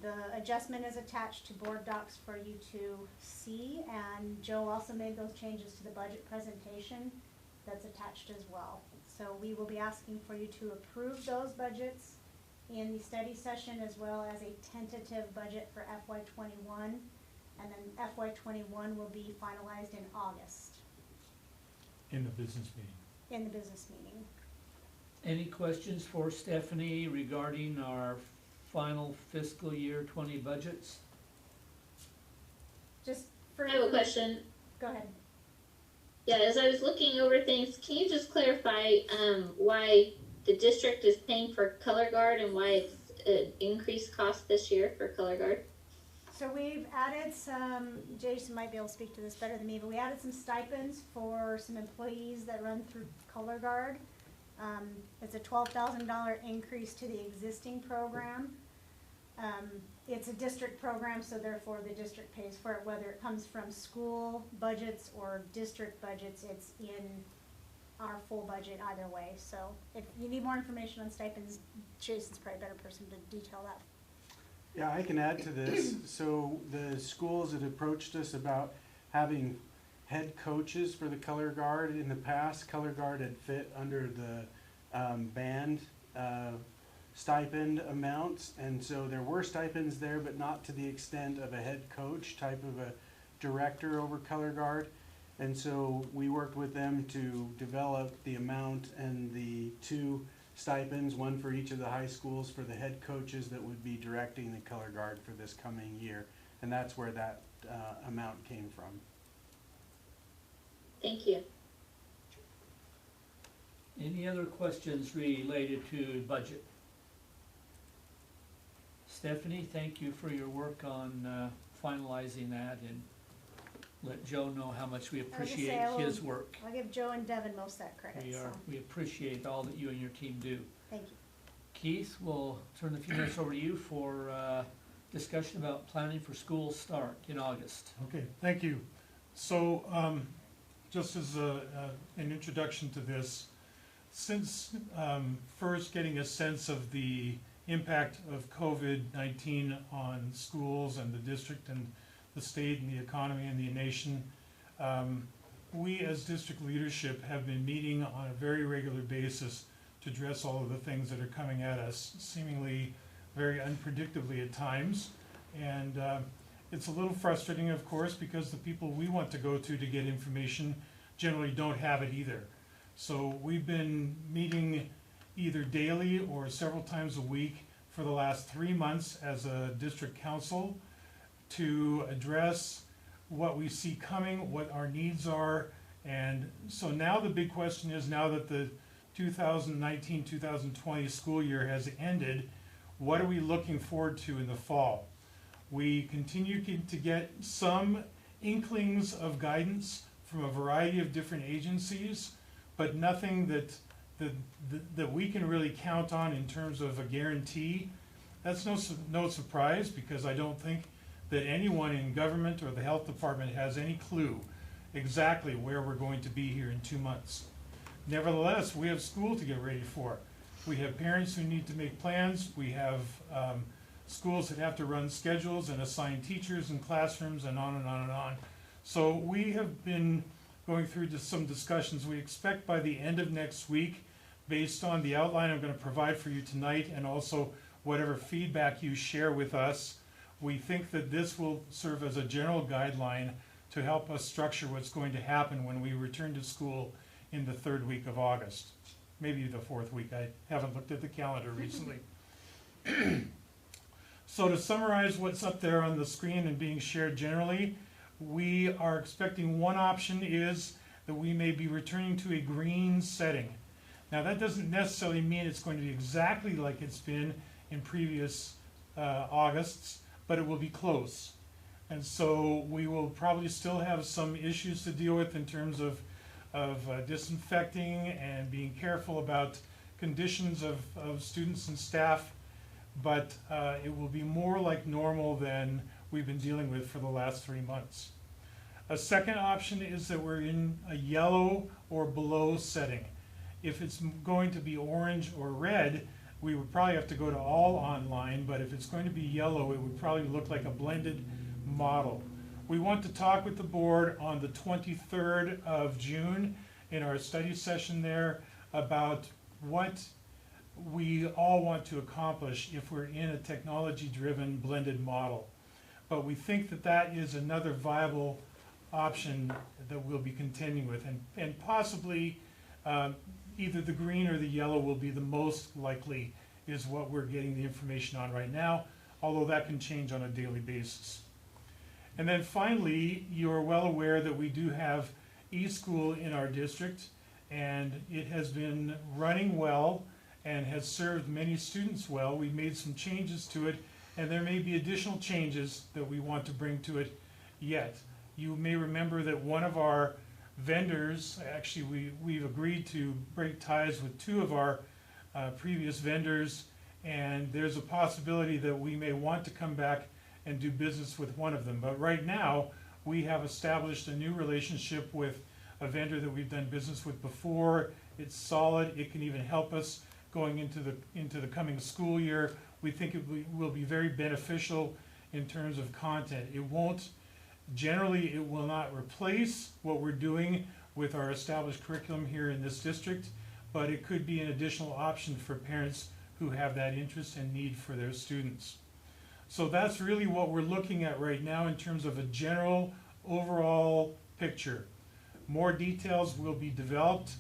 The adjustment is attached to board docs for you to see, and Joe also made those changes to the budget presentation that's attached as well. So we will be asking for you to approve those budgets in the study session, as well as a tentative budget for FY21, and then FY21 will be finalized in August In the business meeting. in the business meeting. Any questions for Stephanie regarding our final fiscal year 20 budgets? Just for I have a question. Go ahead. Yeah, as I was looking over things, can you just clarify why the district is paying for color guard and why it's an increased cost this year for color guard? So we've added some, Jason might be able to speak to this better than me, but we added some stipends for some employees that run through Color Guard. It's a $12,000 increase to the existing program. It's a district program, so therefore the district pays for it, whether it comes from school budgets or district budgets. It's in our full budget either way. So if you need more information on stipends, Jason's probably a better person to detail that. Yeah, I can add to this. So the schools had approached us about having head coaches for the color guard. In the past, color guard had fit under the band stipend amounts, and so there were stipends there, but not to the extent of a head coach type of a director over color guard. And so we worked with them to develop the amount and the two stipends, one for each of the high schools for the head coaches that would be directing the color guard for this coming year. And that's where that amount came from. Thank you. Any other questions related to budget? Stephanie, thank you for your work on finalizing that, and let Joe know how much we appreciate his work. I'll give Joe and Devin most of that credit. We appreciate all that you and your team do. Thank you. Keith, we'll turn a few minutes over to you for discussion about planning for school start in August. Okay, thank you. So just as an introduction to this, since first getting a sense of the impact of COVID-19 on schools and the district and the state and the economy and the nation, we as district leadership have been meeting on a very regular basis to address all of the things that are coming at us, seemingly very unpredictably at times. And it's a little frustrating, of course, because the people we want to go to get information generally don't have it either. So we've been meeting either daily or several times a week for the last 3 months as a district council to address what we see coming, what our needs are. And so now the big question is, now that the 2019-2020 school year has ended, what are we looking forward to in the fall? We continue to get some inklings of guidance from a variety of different agencies, but nothing that we can really count on in terms of a guarantee. That's no surprise, because I don't think that anyone in government or the health department has any clue exactly where we're going to be here in 2 months. Nevertheless, we have school to get ready for. We have parents who need to make plans. We have schools that have to run schedules and assign teachers and classrooms and on and on and on. So we have been going through some discussions. We expect by the end of next week, based on the outline I'm going to provide for you tonight and also whatever feedback you share with us, we think that this will serve as a general guideline to help us structure what's going to happen when we return to school in the 3rd week of August. maybe the 4th week. I haven't looked at the calendar recently. So to summarize what's up there on the screen and being shared generally, we are expecting one option is that we may be returning to a green setting. Now that doesn't necessarily mean it's going to be exactly like it's been in previous Augusts, but it will be close. And so we will probably still have some issues to deal with in terms of disinfecting and being careful about conditions of students and staff, but it will be more like normal than we've been dealing with for the last 3 months. A second option is that we're in a yellow or below setting. If it's going to be orange or red, we would probably have to go to all online, but if it's going to be yellow, it would probably look like a blended model. We want to talk with the board on the 23rd of June in our study session there about what we all want to accomplish if we're in a technology-driven blended model. But we think that that is another viable option that we'll be continuing with, and possibly either the green or the yellow will be the most likely, is what we're getting the information on right now, although that can change on a daily basis. And then finally, you're well aware that we do have eSchool in our district, and it has been running well and has served many students well. We've made some changes to it, and there may be additional changes that we want to bring to it yet. You may remember that one of our vendors, actually we've agreed to break ties with 2 of our previous vendors, and there's a possibility that we may want to come back and do business with one of them. But right now, we have established a new relationship with a vendor that we've done business with before. It's solid. It can even help us going into the coming school year. We think it will be very beneficial in terms of content. It won't, generally it will not replace what we're doing with our established curriculum here in this district, but it could be an additional option for parents who have that interest and need for their students. So that's really what we're looking at right now in terms of a general overall picture. More details will be developed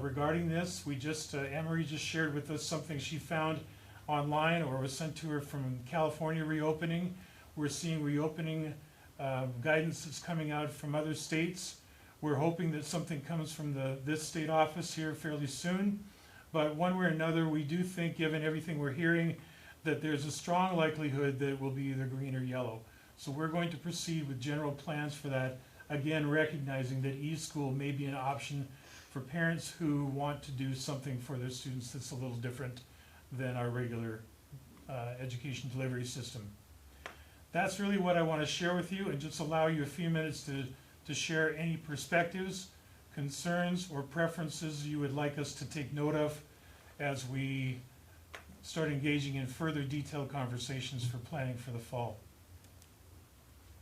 regarding this. We just, Anne-Marie just shared with us something she found online or was sent to her from California reopening. We're seeing reopening guidance that's coming out from other states. We're hoping that something comes from this state office here fairly soon. But one way or another, we do think, given everything we're hearing, that there's a strong likelihood that it will be either green or yellow. So we're going to proceed with general plans for that, again recognizing that eSchool may be an option for parents who want to do something for their students that's a little different than our regular education delivery system. That's really what I want to share with you, and just allow you a few minutes to share any perspectives, concerns, or preferences you would like us to take note of as we start engaging in further detailed conversations for planning for the fall.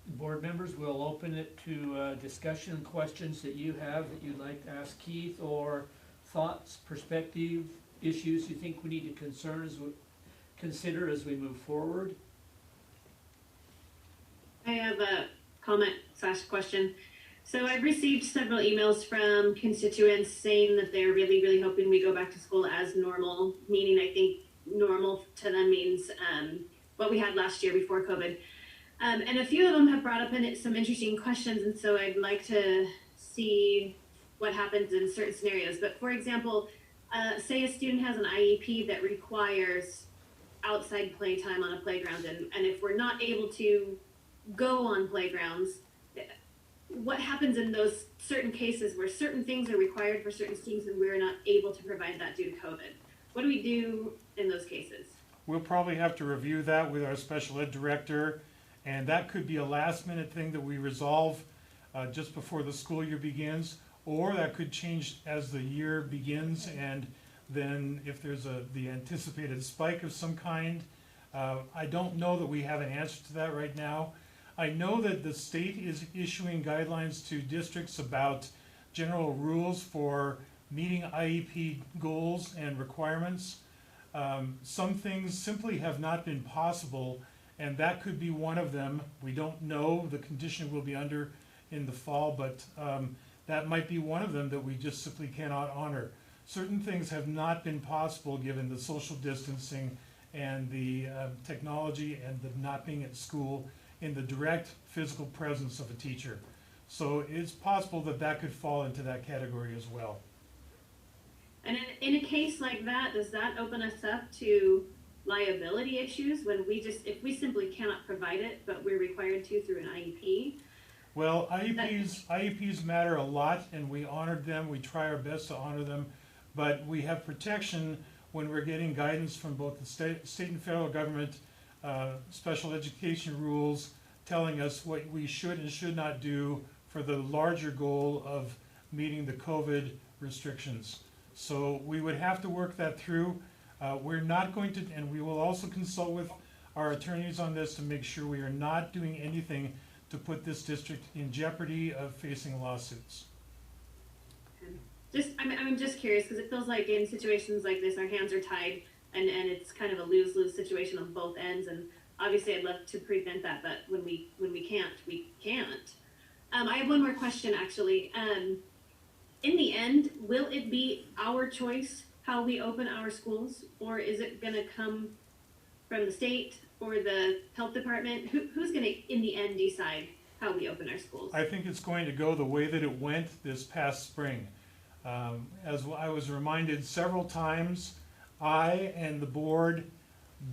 Board members, we'll open it to discussion, questions that you have that you'd like to ask Keith, or thoughts, perspective, issues you think we need to consider as we move forward. I have a comment/question. So I've received several emails from constituents saying that they're really, really hoping we go back to school as normal, meaning I think normal to them means what we had last year before COVID. And a few of them have brought up some interesting questions, and so I'd like to see what happens in certain scenarios. But for example, say a student has an IEP that requires outside playtime on a playground, and if we're not able to go on playgrounds, what happens in those certain cases where certain things are required for certain students and we're not able to provide that due to COVID? What do we do in those cases? We'll probably have to review that with our special ed director, and that could be a last minute thing that we resolve just before the school year begins, or that could change as the year begins, and then if there's the anticipated spike of some kind. I don't know that we have an answer to that right now. I know that the state is issuing guidelines to districts about general rules for meeting IEP goals and requirements. Some things simply have not been possible, and that could be one of them. We don't know the condition we'll be under in the fall, but that might be one of them that we just simply cannot honor. certain things have not been possible given the social distancing and the technology and the not being at school in the direct physical presence of a teacher. So it's possible that that could fall into that category as well. And in a case like that, does that open us up to liability issues when if we simply cannot provide it, but we're required to through an IEP? Well, IEPs matter a lot, and we honored them. We try our best to honor them, but we have protection when we're getting guidance from both the state and federal government, special education rules telling us what we should and should not do for the larger goal of meeting the COVID restrictions. So we would have to work that through. We're not going to, and we will also consult with our attorneys on this to make sure we are not doing anything to put this district in jeopardy of facing lawsuits. I'm just curious because it feels like in situations like this, our hands are tied and it's kind of a lose-lose situation on both ends. And obviously I'd love to prevent that, but when we can't, we can't. I have one more question actually. In the end, will it be our choice how we open our schools, or is it going to come from the state or the health department? Who's going to, in the end, decide how we open our schools? I think it's going to go the way that it went this past spring. As I was reminded several times, I and the board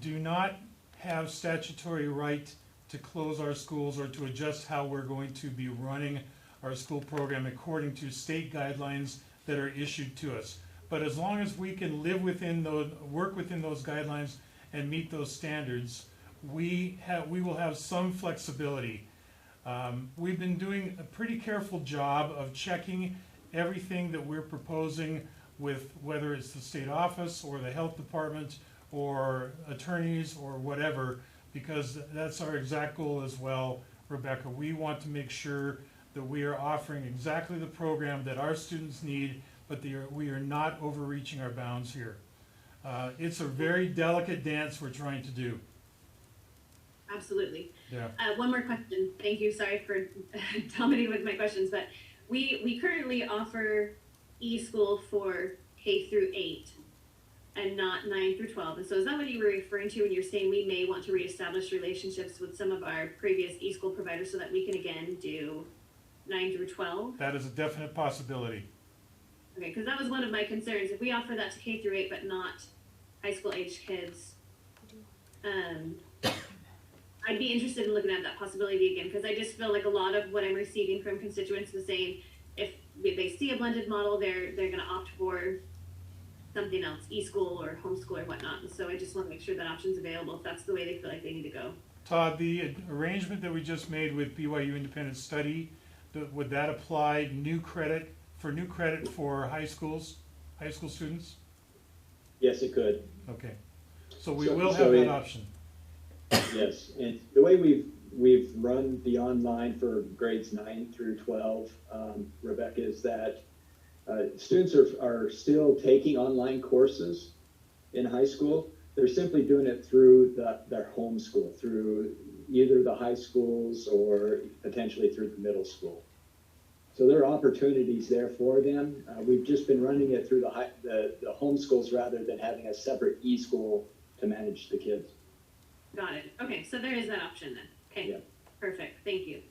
do not have statutory right to close our schools or to adjust how we're going to be running our school program according to state guidelines that are issued to us. But as long as we can live within those, work within those guidelines and meet those standards, we will have some flexibility. We've been doing a pretty careful job of checking everything that we're proposing with whether it's the state office or the health department or attorneys or whatever, because that's our exact goal as well, Rebecca. We want to make sure that we are offering exactly the program that our students need, but we are not overreaching our bounds here. It's a very delicate dance we're trying to do. Absolutely. Yeah. One more question. Thank you. Sorry for dominating with my questions, but we currently offer e-school for K through 8 and not 9 through 12. And so is that what you were referring to when you're saying we may want to reestablish relationships with some of our previous e-school providers so that we can again do 9 through 12? That is a definite possibility. Okay, because that was one of my concerns. If we offer that to K through 8 but not high school age kids, I'd be interested in looking at that possibility again, because I just feel like a lot of what I'm receiving from constituents is saying if they see a blended model, they're going to opt for something else, e-school or homeschool or whatnot. And so I just want to make sure that option's available if that's the way they feel like they need to go. Todd, the arrangement that we just made with BYU Independent Study, would that apply new credit for high school students? Yes, it could. Okay, so we will have that option. Yes, and the way we've run the online for grades 9 through 12, Rebecca, is that students are still taking online courses in high school. They're simply doing it through their home school, through either the high schools or potentially through the middle school. So there are opportunities there for them. We've just been running it through the home schools rather than having a separate e-school to manage the kids. Got it. Okay, so there is that option then. Okay, yeah. Perfect. Thank you.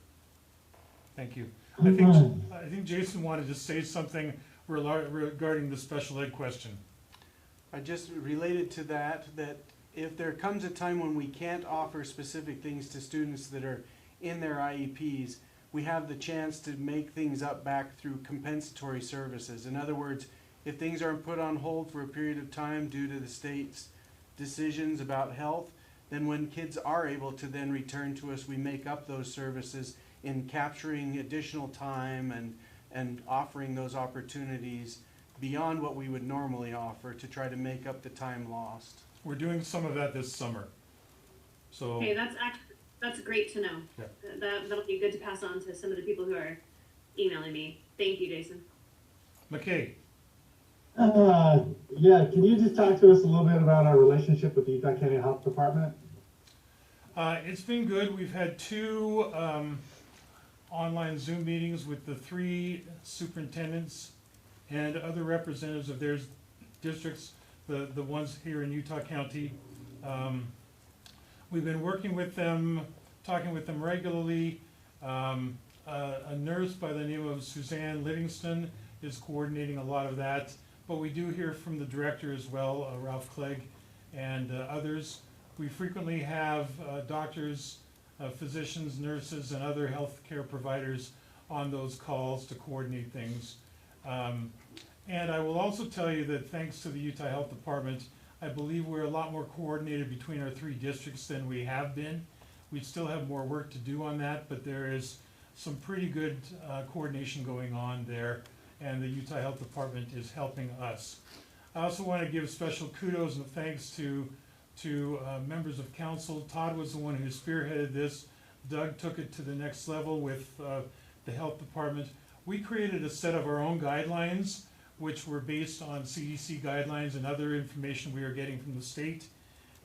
Thank you. I think Jason wanted to say something regarding the special ed question. I just related to that if there comes a time when we can't offer specific things to students that are in their IEPs, we have the chance to make things up back through compensatory services. In other words, if things aren't put on hold for a period of time due to the state's decisions about health, then when kids are able to then return to us, we make up those services in capturing additional time and offering those opportunities beyond what we would normally offer to try to make up the time lost. We're doing some of that this summer. So okay, that's great to know. Yeah. That'll be good to pass on to some of the people who are emailing me. Thank you, Jason. McKay. Yeah, can you just talk to us a little bit about our relationship with the Utah County Health Department? It's been good. We've had 2 online Zoom meetings with the 3 superintendents and other representatives of their districts, the ones here in Utah County. We've been working with them, talking with them regularly. A nurse by the name of Suzanne Livingston is coordinating a lot of that, but we do hear from the director as well, Ralph Clegg, and others. We frequently have doctors, physicians, nurses, and other healthcare providers on those calls to coordinate things. And I will also tell you that thanks to the Utah Health Department, I believe we're a lot more coordinated between our 3 districts than we have been. We still have more work to do on that, but there is some pretty good coordination going on there, and the Utah Health Department is helping us. I also want to give special kudos and thanks to members of council. Todd was the one who spearheaded this. Doug took it to the next level with the health department. We created a set of our own guidelines, which were based on CDC guidelines and other information we are getting from the state.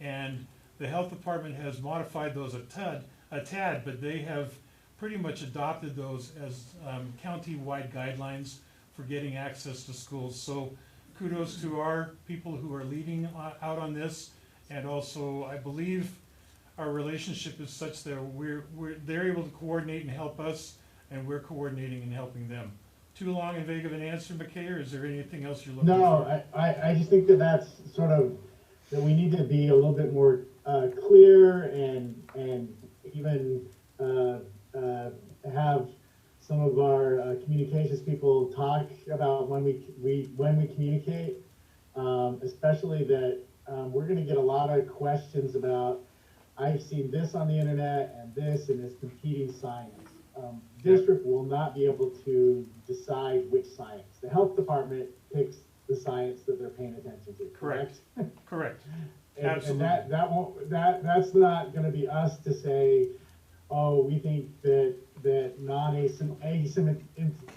And the health department has modified those a tad, but they have pretty much adopted those as county-wide guidelines for getting access to schools. So kudos to our people who are leading out on this. And also, I believe our relationship is such that they're able to coordinate and help us, and we're coordinating and helping them. Too long and vague of an answer, McKay, or is there anything else you're looking for? No, I just think that that's sort of, that we need to be a little bit more clear and even have some of our communications people talk about when we communicate, especially that we're going to get a lot of questions about, I've seen this on the internet and this competing science. District will not be able to decide which science. The health department picks the science that they're paying attention to. Correct. Correct. And Absolutely. that's not going to be us to say, oh, we think that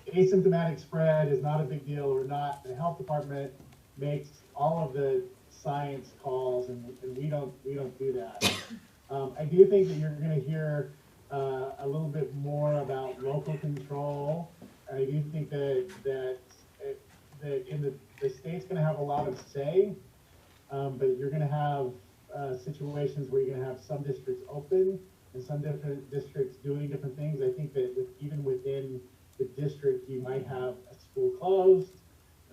asymptomatic spread is not a big deal or not. The health department makes all of the science calls, and we don't do that. I do think that you're going to hear a little bit more about local control. I do think that in the state's going to have a lot of say, but you're going to have situations where you're going to have some districts open and some different districts doing different things. I think that even within the district, you might have a school closed,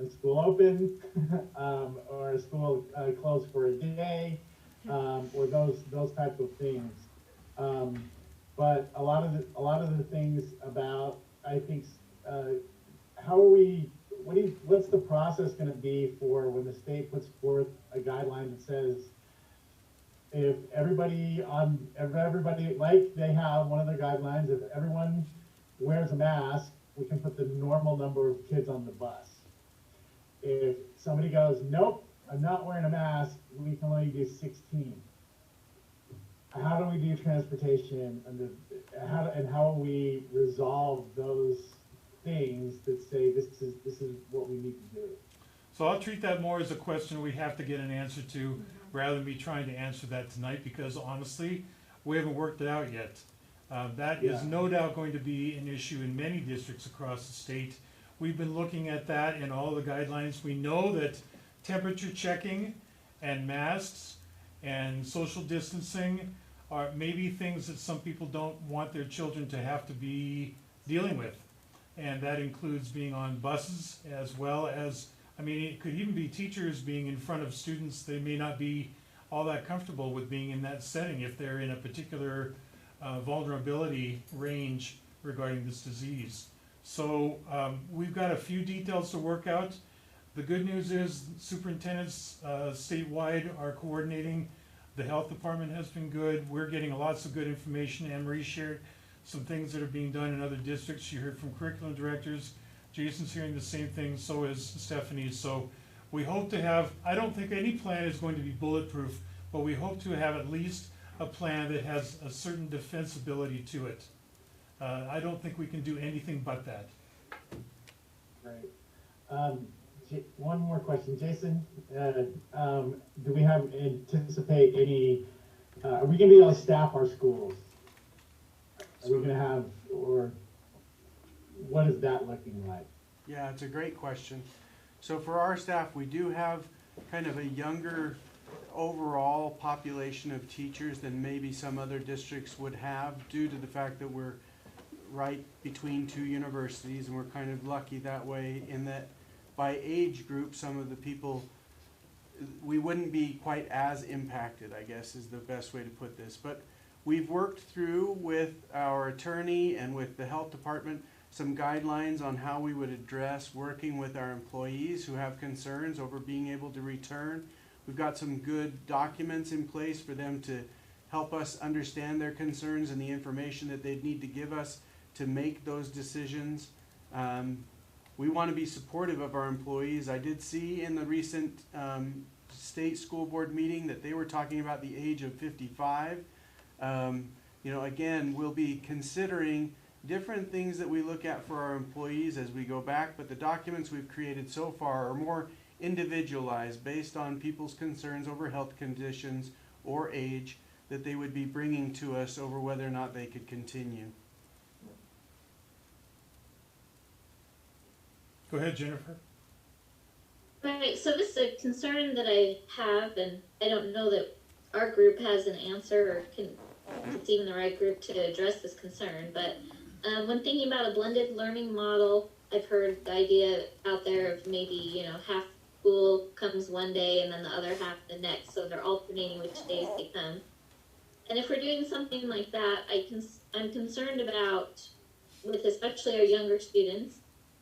a school open, or a school closed for a day, or those type of things. But a lot of the things about, I think, what's the process going to be for when the state puts forth a guideline that says, if everybody, like they have one of their guidelines, if everyone wears a mask, we can put the normal number of kids on the bus. If somebody goes, nope, I'm not wearing a mask, we can only do 16. How do we do transportation, and how will we resolve those things that say this is what we need to do? So I'll treat that more as a question we have to get an answer to, rather than me trying to answer that tonight, because honestly, we haven't worked it out yet. That is no doubt going to be an issue in many districts across the state. We've been looking at that in all the guidelines. We know that temperature checking and masks and social distancing are maybe things that some people don't want their children to have to be dealing with. And that includes being on buses, as well as, I mean, it could even be teachers being in front of students. They may not be all that comfortable with being in that setting if they're in a particular vulnerability range regarding this disease. So we've got a few details to work out. The good news is superintendents statewide are coordinating. The health department has been good. We're getting lots of good information. Anne-Marie shared some things that are being done in other districts. You heard from curriculum directors. Jason's hearing the same thing, so is Stephanie. So we hope to have, I don't think any plan is going to be bulletproof, but we hope to have at least a plan that has a certain defensibility to it. I don't think we can do anything but that. Right. One more question, Jason. Do we anticipate any? Are we going to be able to staff our schools? Are we going to have, or what is that looking like? Yeah, it's a great question. So for our staff, we do have kind of a younger overall population of teachers than maybe some other districts would have, due to the fact that we're right between two universities, and we're kind of lucky that way in that by age group, some of the people, we wouldn't be quite as impacted, I guess is the best way to put this. But we've worked through with our attorney and with the health department some guidelines on how we would address working with our employees who have concerns over being able to return. We've got some good documents in place for them to help us understand their concerns and the information that they'd need to give us to make those decisions. We want to be supportive of our employees. I did see in the recent state school board meeting that they were talking about the age of 55. You know, again, we'll be considering different things that we look at for our employees as we go back, but the documents we've created so far are more individualized based on people's concerns over health conditions or age that they would be bringing to us over whether or not they could continue. Go ahead, Jennifer. Right, so this is a concern that I have, and I don't know that our group has an answer or if it's even the right group to address this concern, but when thinking about a blended learning model, I've heard the idea out there of maybe, you know, half school comes one day and then the other half the next, so they're alternating which days they come. And if we're doing something like that, I'm concerned about, with especially our younger students,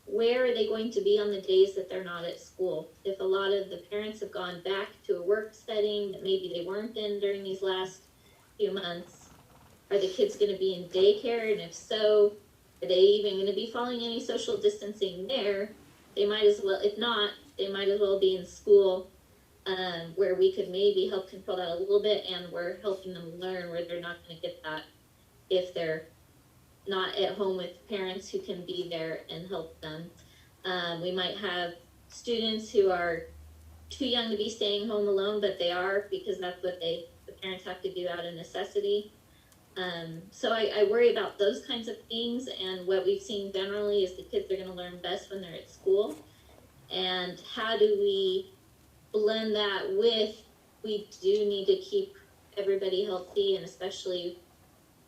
where are they going to be on the days that they're not at school? If a lot of the parents have gone back to a work setting that maybe they weren't in during these last few months, are the kids going to be in daycare? And if so, are they even going to be following any social distancing there? They might as well, if not, they might as well be in school, where we could maybe help control that a little bit, and we're helping them learn where they're not going to get that if they're not at home with parents who can be there and help them. We might have students who are too young to be staying home alone, but they are because that's what the parents have to do out of necessity. So I worry about those kinds of things, and what we've seen generally is the kids are going to learn best when they're at school. And how do we blend that with, we do need to keep everybody healthy, and especially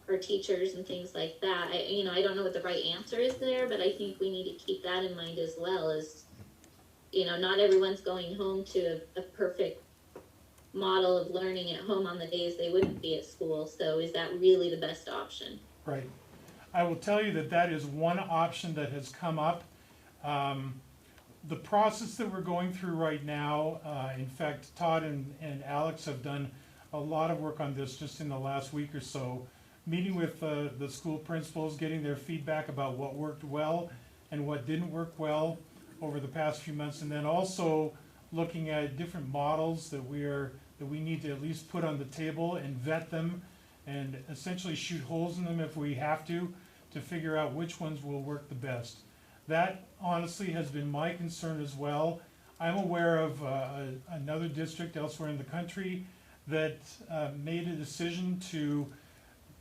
our teachers and things like that. I don't know what the right answer is there, but I think we need to keep that in mind as well, as, not everyone's going home to a perfect model of learning at home on the days they wouldn't be at school. So is that really the best option? Right. I will tell you that is one option that has come up. The process that we're going through right now, in fact, Todd and Alex have done a lot of work on this just in the last week or so, meeting with the school principals, getting their feedback about what worked well and what didn't work well over the past few months, and then also looking at different models that we need to at least put on the table and vet them and essentially shoot holes in them if we have to figure out which ones will work the best. That honestly has been my concern as well. I'm aware of another district elsewhere in the country that made a decision to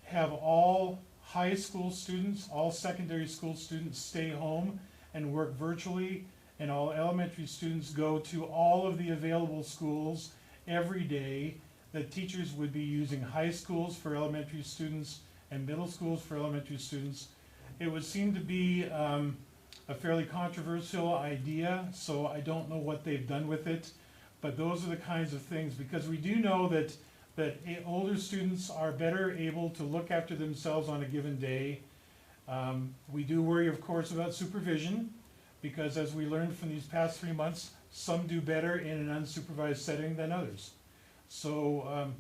have all high school students, all secondary school students stay home and work virtually, and all elementary students go to all of the available schools every day. That teachers would be using high schools for elementary students and middle schools for elementary students. It would seem to be a fairly controversial idea, so I don't know what they've done with it, but those are the kinds of things, because we do know that older students are better able to look after themselves on a given day. We do worry, of course, about supervision, because as we learned from these past 3 months, some do better in an unsupervised setting than others. So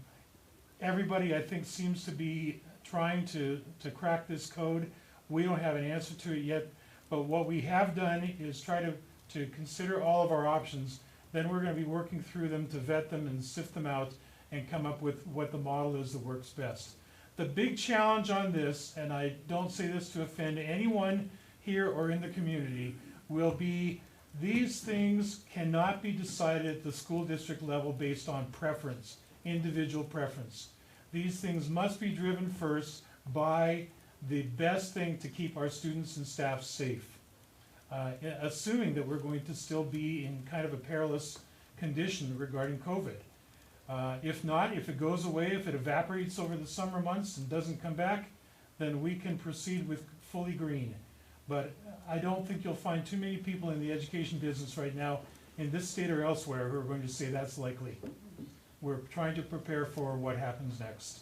everybody, I think, seems to be trying to crack this code. We don't have an answer to it yet, but what we have done is try to consider all of our options. Then we're going to be working through them to vet them and sift them out and come up with what the model is that works best. The big challenge on this, and I don't say this to offend anyone here or in the community, will be these things cannot be decided at the school district level based on preference, individual preference. These things must be driven first by the best thing to keep our students and staff safe. assuming that we're going to still be in kind of a perilous condition regarding COVID. If not, if it goes away, if it evaporates over the summer months and doesn't come back, then we can proceed with fully green. But I don't think you'll find too many people in the education business right now in this state or elsewhere who are going to say that's likely. We're trying to prepare for what happens next.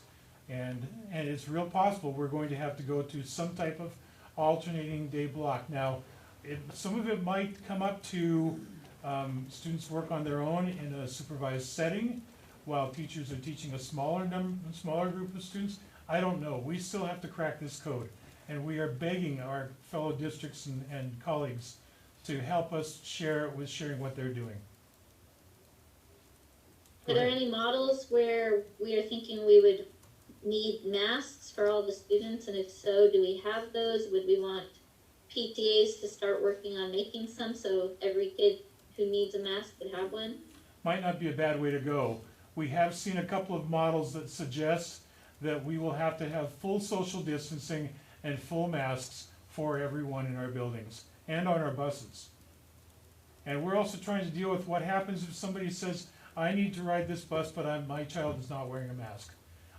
And it's real possible we're going to have to go to some type of alternating day block. Now, some of it might come up to students work on their own in a supervised setting while teachers are teaching a smaller group of students. I don't know. We still have to crack this code. And we are begging our fellow districts and colleagues to help us sharing what they're doing. Are there any models where we are thinking we would need masks for all the students? And if so, do we have those? Would we want PTAs to start working on making some so every kid who needs a mask could have one? Might not be a bad way to go. We have seen a couple of models that suggest that we will have to have full social distancing and full masks for everyone in our buildings and on our buses. And we're also trying to deal with what happens if somebody says, I need to ride this bus, but my child is not wearing a mask.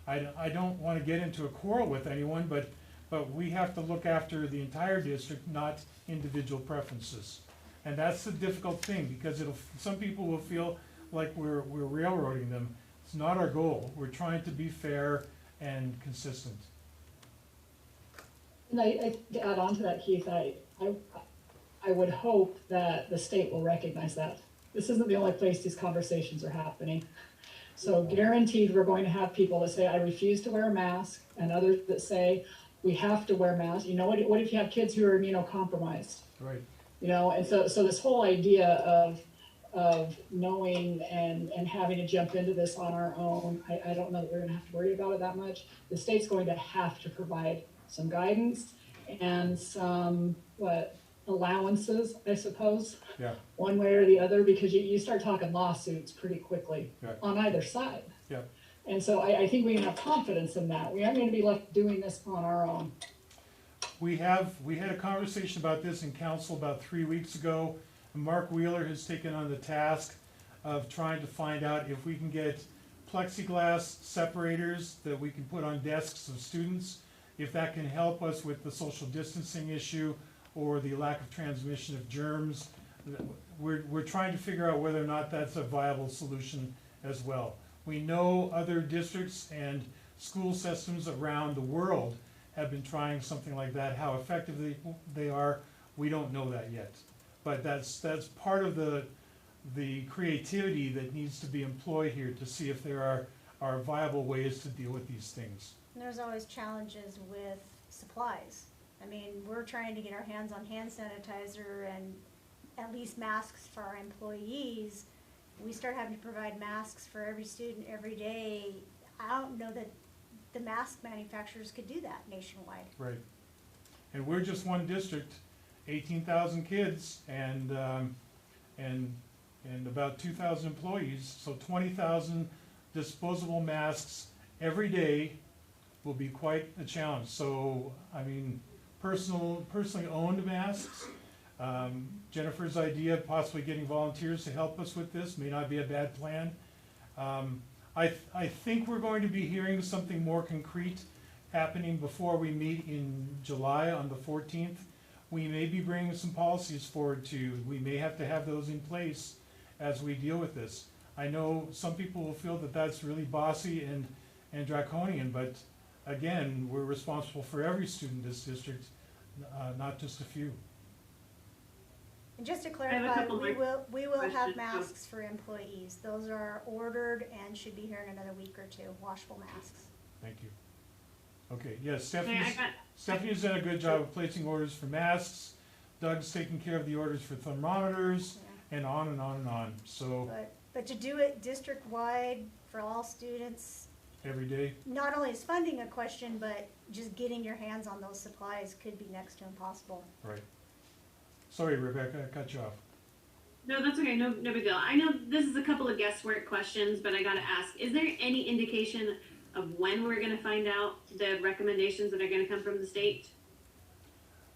I don't want to get into a quarrel with anyone, but we have to look after the entire district, not individual preferences. And that's the difficult thing, because some people will feel like we're railroading them. It's not our goal. We're trying to be fair and consistent. And to add on to that, Keith, I would hope that the state will recognize that. This isn't the only place these conversations are happening. So guaranteed we're going to have people that say, I refuse to wear a mask, and others that say, we have to wear masks. You know, what if you have kids who are immunocompromised? Right. You know, and so this whole idea of knowing and having to jump into this on our own, I don't know that we're gonna have to worry about it that much. The state's going to have to provide some guidance and some, allowances, I suppose, Yeah. one way or the other, because you start talking lawsuits pretty quickly on either side. Yeah. And so I think we can have confidence in that. We aren't going to be left doing this on our own. We had a conversation about this in council about 3 weeks ago. Mark Wheeler has taken on the task of trying to find out if we can get plexiglass separators that we can put on desks of students, if that can help us with the social distancing issue or the lack of transmission of germs. We're trying to figure out whether or not that's a viable solution as well. We know other districts and school systems around the world have been trying something like that. How effective they are, we don't know that yet. But that's part of the creativity that needs to be employed here to see if there are viable ways to deal with these things. And there's always challenges with supplies. I mean, we're trying to get our hands on hand sanitizer and at least masks for our employees. We start having to provide masks for every student every day. I don't know that the mask manufacturers could do that nationwide. Right. And we're just one district, 18,000 kids and about 2,000 employees. So 20,000 disposable masks every day will be quite a challenge. So, I mean, personally owned masks. Jennifer's idea of possibly getting volunteers to help us with this may not be a bad plan. I think we're going to be hearing something more concrete happening before we meet in July on the 14th. We may be bringing some policies forward too. We may have to have those in place as we deal with this. I know some people will feel that that's really bossy and draconian, but again, we're responsible for every student in this district, not just a few. And just to clarify, we will have masks for employees. Those are ordered and should be here in another week or two, washable masks. Thank you. Okay, yes, Stephanie's done a good job of placing orders for masks. Doug's taking care of the orders for thermometers, and on and on and on. So, but to do it district-wide for all students, every day. not only is funding a question, but just getting your hands on those supplies could be next to impossible. Right. Sorry, Rebecca, I cut you off. No, that's okay. No big deal. I know this is a couple of guesswork questions, but I gotta ask, is there any indication of when we're gonna find out the recommendations that are gonna come from the state?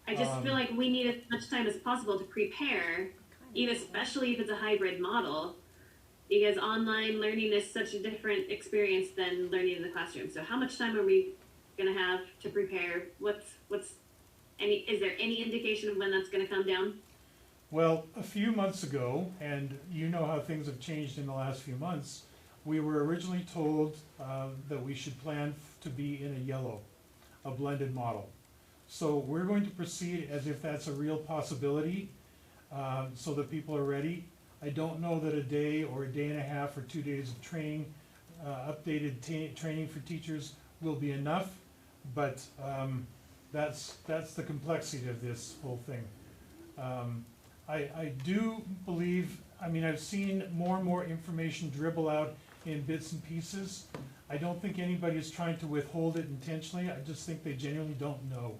I just feel like we need as much time as possible to prepare, even especially if it's a hybrid model, because online learning is such a different experience than learning in the classroom. So how much time are we gonna have to prepare? Is there any indication of when that's gonna come down? Well, a few months ago, and you know how things have changed in the last few months, we were originally told that we should plan to be in a yellow, a blended model. So we're going to proceed as if that's a real possibility, so that people are ready. I don't know that a day or a day and a half or 2 days of training, updated training for teachers will be enough, but that's the complexity of this whole thing. I do believe, I mean, I've seen more and more information dribble out in bits and pieces. I don't think anybody is trying to withhold it intentionally. I just think they genuinely don't know.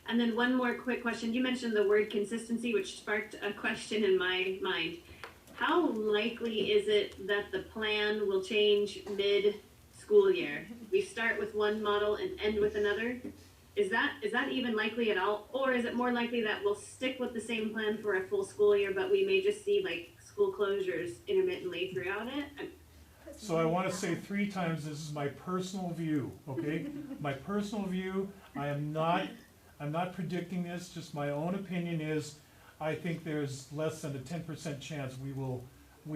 And then one more quick question. You mentioned the word consistency, which sparked a question in my mind. How likely is it that the plan will change mid-school year? We start with one model and end with another? Is that even likely at all? Or is it more likely that we'll stick with the same plan for a full school year, but we may just see like school closures intermittently throughout it? So I want to say 3 times, this is my personal view, okay? My personal view, I'm not predicting this, just my own opinion is, I think there's less than a 10% chance we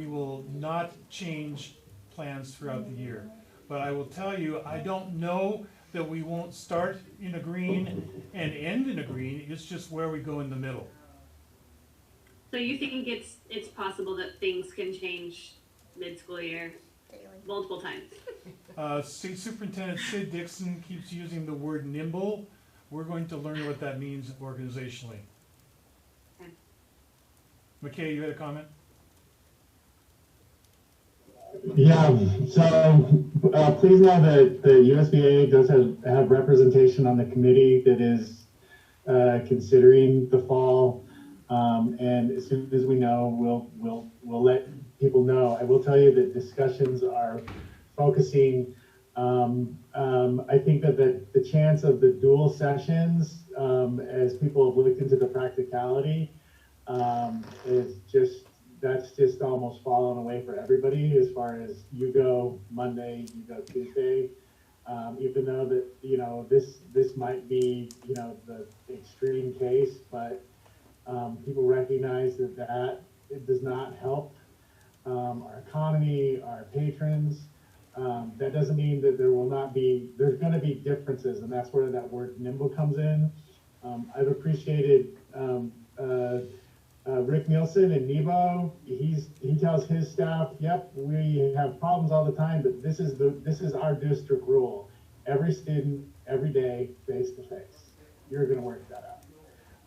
will not change plans throughout the year. But I will tell you, I don't know that we won't start in a green and end in a green, it's just where we go in the middle. So you think it's possible that things can change mid-school year multiple times? State Superintendent Sid Dixon keeps using the word nimble. We're going to learn what that means organizationally. Okay. McKay, you had a comment? Yeah, so please know that the USBA does have representation on the committee that is considering the fall, and as soon as we know, we'll let people know. I will tell you that discussions are focusing. I think that the chance of the dual sessions, as people have looked into the practicality, that's just almost fallen away for everybody as far as you go Monday, you go Tuesday. Even though that, this might be, the extreme case, but people recognize that it does not help our economy, our patrons. That doesn't mean that there's going to be differences, and that's where that word nimble comes in. I've appreciated Rick Nielsen and Nebo. He tells his staff, yep, we have problems all the time, but this is our district rule. Every student, every day, face to face. You're going to work that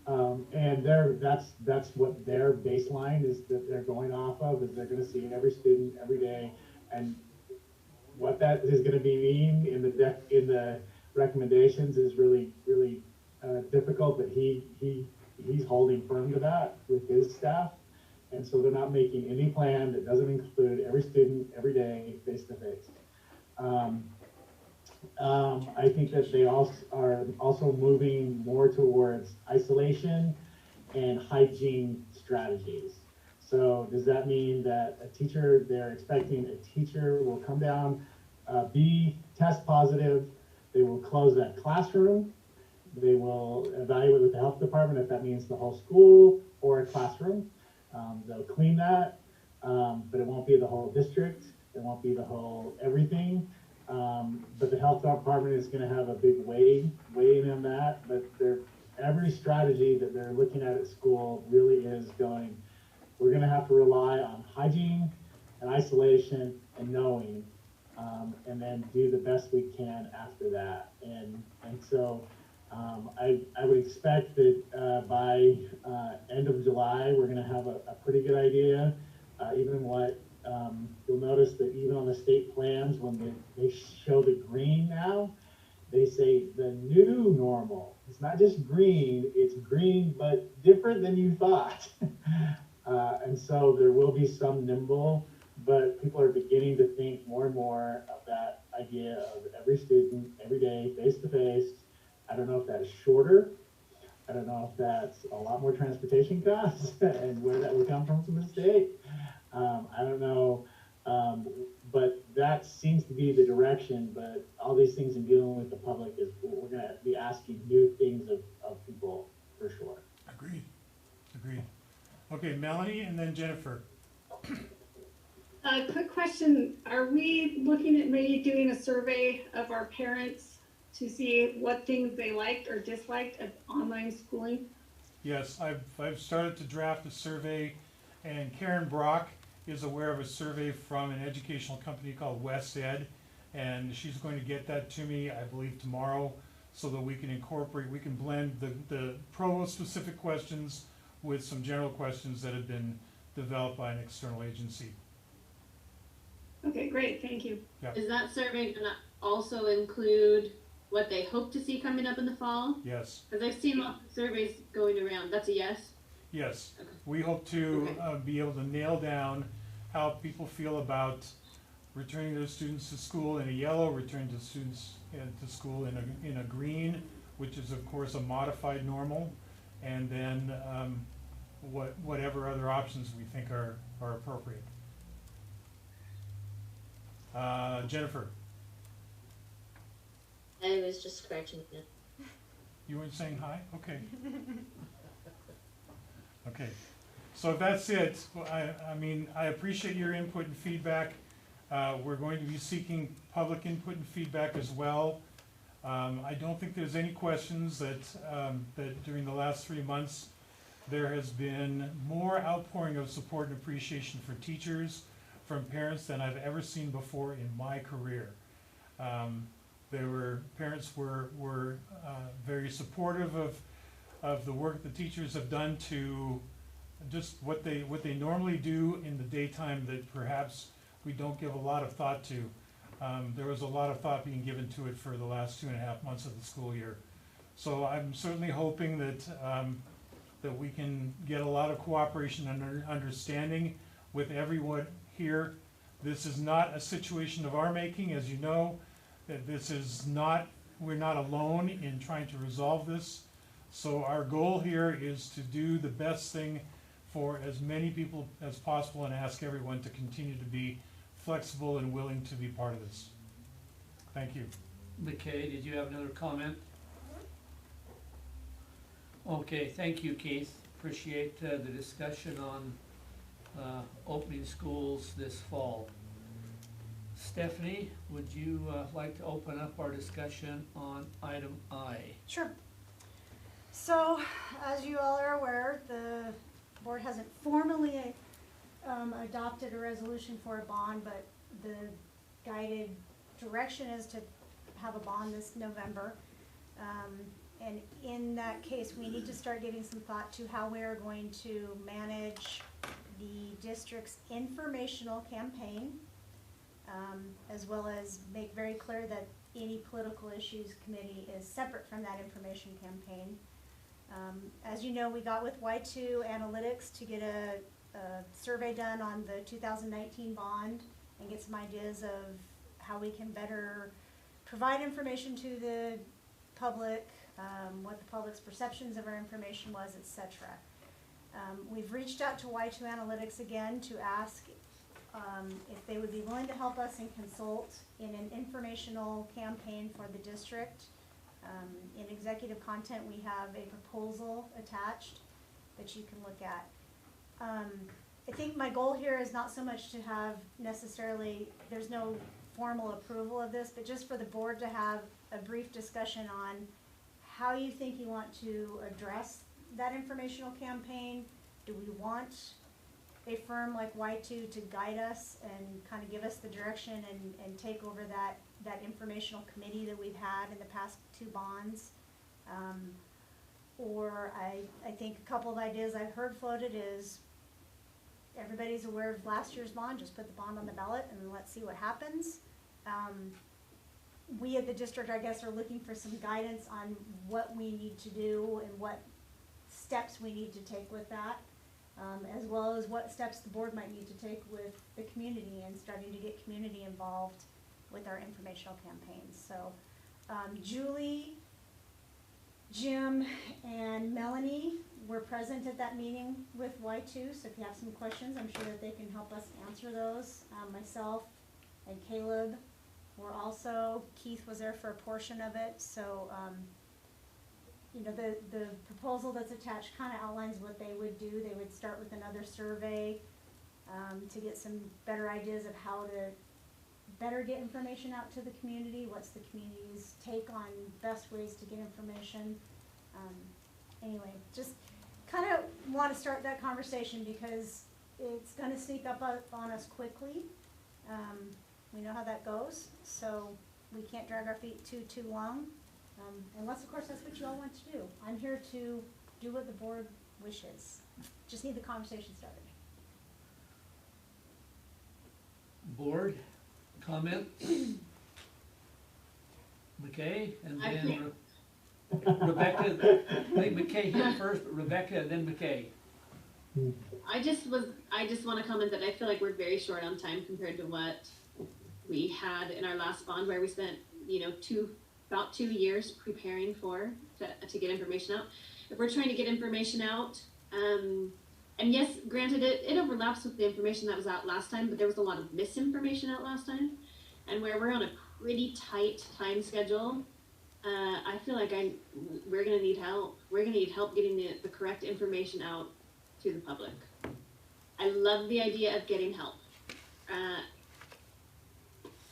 out. And that's what their baseline is that they're going off of, is they're going to see every student every day. And what that is going to mean in the recommendations is really difficult, but he's holding firm to that with his staff, and so they're not making any plan that doesn't include every student every day face to face. I think that they are also moving more towards isolation and hygiene strategies. So does that mean that they're expecting a teacher will come down, be test positive, they will close that classroom, they will evaluate with the health department if that means the whole school or a classroom. They'll clean that, but it won't be the whole district, it won't be the whole everything. But the health department is going to have a big weigh in on that, but every strategy that they're looking at school really is going, we're going to have to rely on hygiene and isolation and knowing, and then do the best we can after that. And so I would expect that by end of July, we're going to have a pretty good idea. Even what you'll notice that even on the state plans, when they show the green now, they say the new normal. It's not just green, it's green, but different than you thought. And so there will be some nimble, but people are beginning to think more and more of that idea of every student, every day, face to face, I don't know if that's shorter. I don't know if that's a lot more transportation costs and where that would come from the state. I don't know, but that seems to be the direction. But all these things in dealing with the public is we're going to be asking new things of people for sure. Agreed, agreed. Okay, Melanie and then Jennifer. Quick question, are we looking at maybe doing a survey of our parents to see what things they liked or disliked of online schooling? Yes, I've started to draft a survey, and Karen Brock is aware of a survey from an educational company called West Ed, and she's going to get that to me, I believe, tomorrow, so that we can blend the provo-specific questions with some general questions that have been developed by an external agency. Okay, great, thank you. Yeah. Is that survey gonna also include what they hope to see coming up in the fall? Yes. Because I've seen lots of surveys going around. That's a yes? Yes. Okay. We hope to be able to nail down how people feel about returning their students to school in a yellow, returning to students to school in a green, which is of course a modified normal, and then whatever other options we think are appropriate. Jennifer, I was just scratching it. you weren't saying hi? Okay. Okay. So if that's it, I mean, I appreciate your input and feedback. We're going to be seeking public input and feedback as well. I don't think there's any questions that during the last 3 months there has been more outpouring of support and appreciation for teachers from parents than I've ever seen before in my career. Parents were very supportive of the work the teachers have done to just what they normally do in the daytime that perhaps we don't give a lot of thought to. There was a lot of thought being given to it for the last 2.5 months of the school year. So I'm certainly hoping that we can get a lot of cooperation and understanding with everyone here. This is not a situation of our making, as you know. That we're not alone in trying to resolve this. So our goal here is to do the best thing for as many people as possible and ask everyone to continue to be flexible and willing to be part of this. Thank you. McKay, did you have another comment? Okay, thank you, Keith. Appreciate the discussion on opening schools this fall. Stephanie, would you like to open up our discussion on item I? Sure. So, as you all are aware, the board hasn't formally adopted a resolution for a bond, but the guided direction is to have a bond this November. And in that case, we need to start giving some thought to how we are going to manage the district's informational campaign, as well as make very clear that any political issues committee is separate from that information campaign. As you know, we got with Y2 Analytics to get a survey done on the 2019 bond and get some ideas of how we can better provide information to the public, what the public's perceptions of our information was, etc. We've reached out to Y2 Analytics again to ask if they would be willing to help us and consult in an informational campaign for the district. In executive content, we have a proposal attached that you can look at. I think my goal here is not so much to have necessarily, there's no formal approval of this, but just for the board to have a brief discussion on how you think you want to address that informational campaign. Do we want a firm like Y2 to guide us and kind of give us the direction and take over that informational committee that we've had in the past 2 bonds? Or I think a couple of ideas I've heard floated is everybody's aware of last year's bond, just put the bond on the ballot and let's see what happens. We at the district, I guess, are looking for some guidance on what we need to do and what steps we need to take with that, as well as what steps the board might need to take with the community and starting to get community involved with our informational campaigns. So Julie Jim and Melanie were present at that meeting with Y2, so if you have some questions, I'm sure that they can help us answer those. Myself and Caleb were also, Keith was there for a portion of it, so, you know, the proposal that's attached kind of outlines what they would do. They would start with another survey to get some better ideas of how to better get information out to the community, what's the community's take on best ways to get information. Anyway, just kind of want to start that conversation because it's going to sneak up on us quickly. We know how that goes, so we can't drag our feet too long, unless of course that's what you all want to do. I'm here to do what the board wishes. Just need the conversation started. Board comment? McKay, and then Rebecca. I think McKay hit first, but Rebecca, then McKay. I just want to comment that I feel like we're very short on time compared to what we had in our last bond, where we spent, you know, about 2 years preparing to get information out. If we're trying to get information out, and yes, granted, it overlaps with the information that was out last time, but there was a lot of misinformation out last time, and where we're on a pretty tight time schedule, I feel like we're gonna need help. We're gonna need help getting the correct information out to the public. I love the idea of getting help.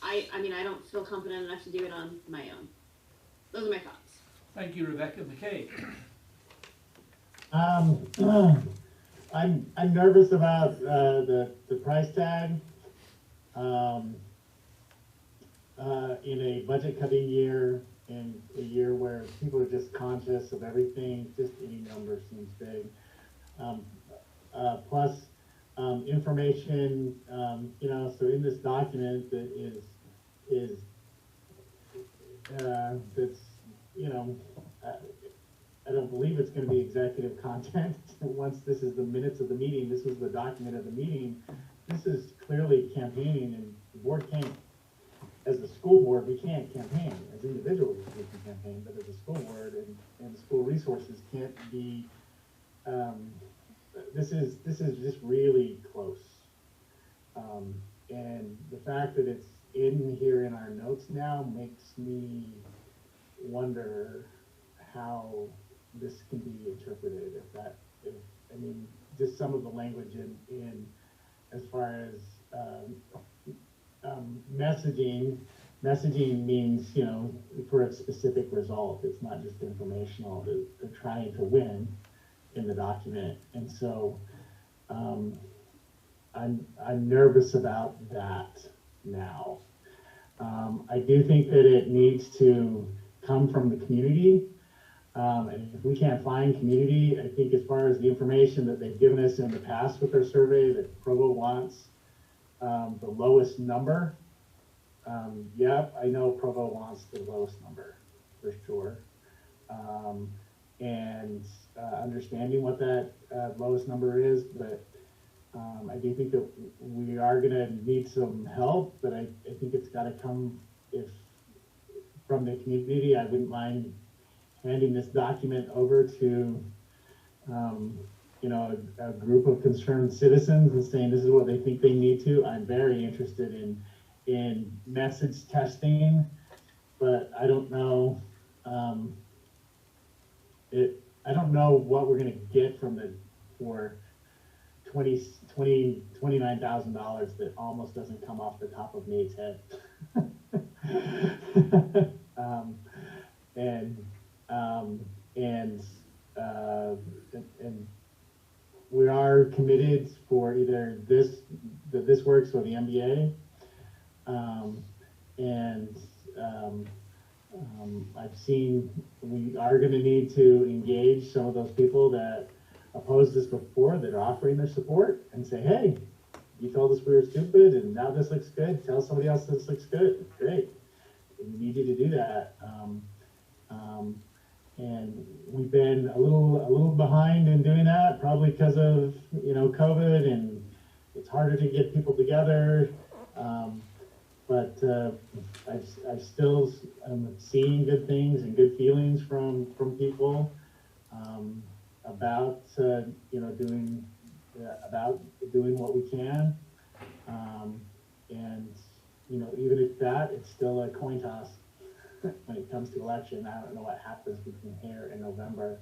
I mean, I don't feel confident enough to do it on my own. Those are my thoughts. Thank you, Rebecca. McKay. I'm nervous about the price tag. In a budget cutting year, in a year where people are just conscious of everything, just any number seems big. Plus, information, you know, so in this document that is that's, you know, I don't believe it's going to be executive content. Once this is the minutes of the meeting, this was the document of the meeting. This is clearly campaigning, and the board can't, as a school board, we can't campaign. As individuals, we can campaign, but as a school board and school resources can't be. This is just really close, and the fact that it's in here in our notes now makes me wonder how this can be interpreted. I mean, just some of the language in as far as messaging means, you know, for a specific result. It's not just informational. They're trying to win in the document, and so I'm nervous about that now. I do think that it needs to come from the community, and if we can't find community, I think as far as the information that they've given us in the past with their survey, that Provo wants the lowest number. Yep, I know Provo wants the lowest number for sure. And understanding what that lowest number is, but I do think that we are going to need some help, but I think it's got to come from the community. I wouldn't mind handing this document over to you know, a group of concerned citizens and saying this is what they think they need to. I'm very interested in message testing, but I don't know I don't know what we're going to get from for $29,000 that almost doesn't come off the top of Nate's head. And we are committed for either this works or the MBA. I've seen we are going to need to engage some of those people that opposed this before, that are offering their support, and say, hey, you told us we were stupid and now this looks good. Tell somebody else this looks good. Great. We need you to do that. And we've been a little behind in doing that, probably because of, you know, COVID, and it's harder to get people together. but I've still seeing good things and good feelings from people about doing doing what we can, and even if that, it's still a coin toss when it comes to election. I don't know what happens between here and November.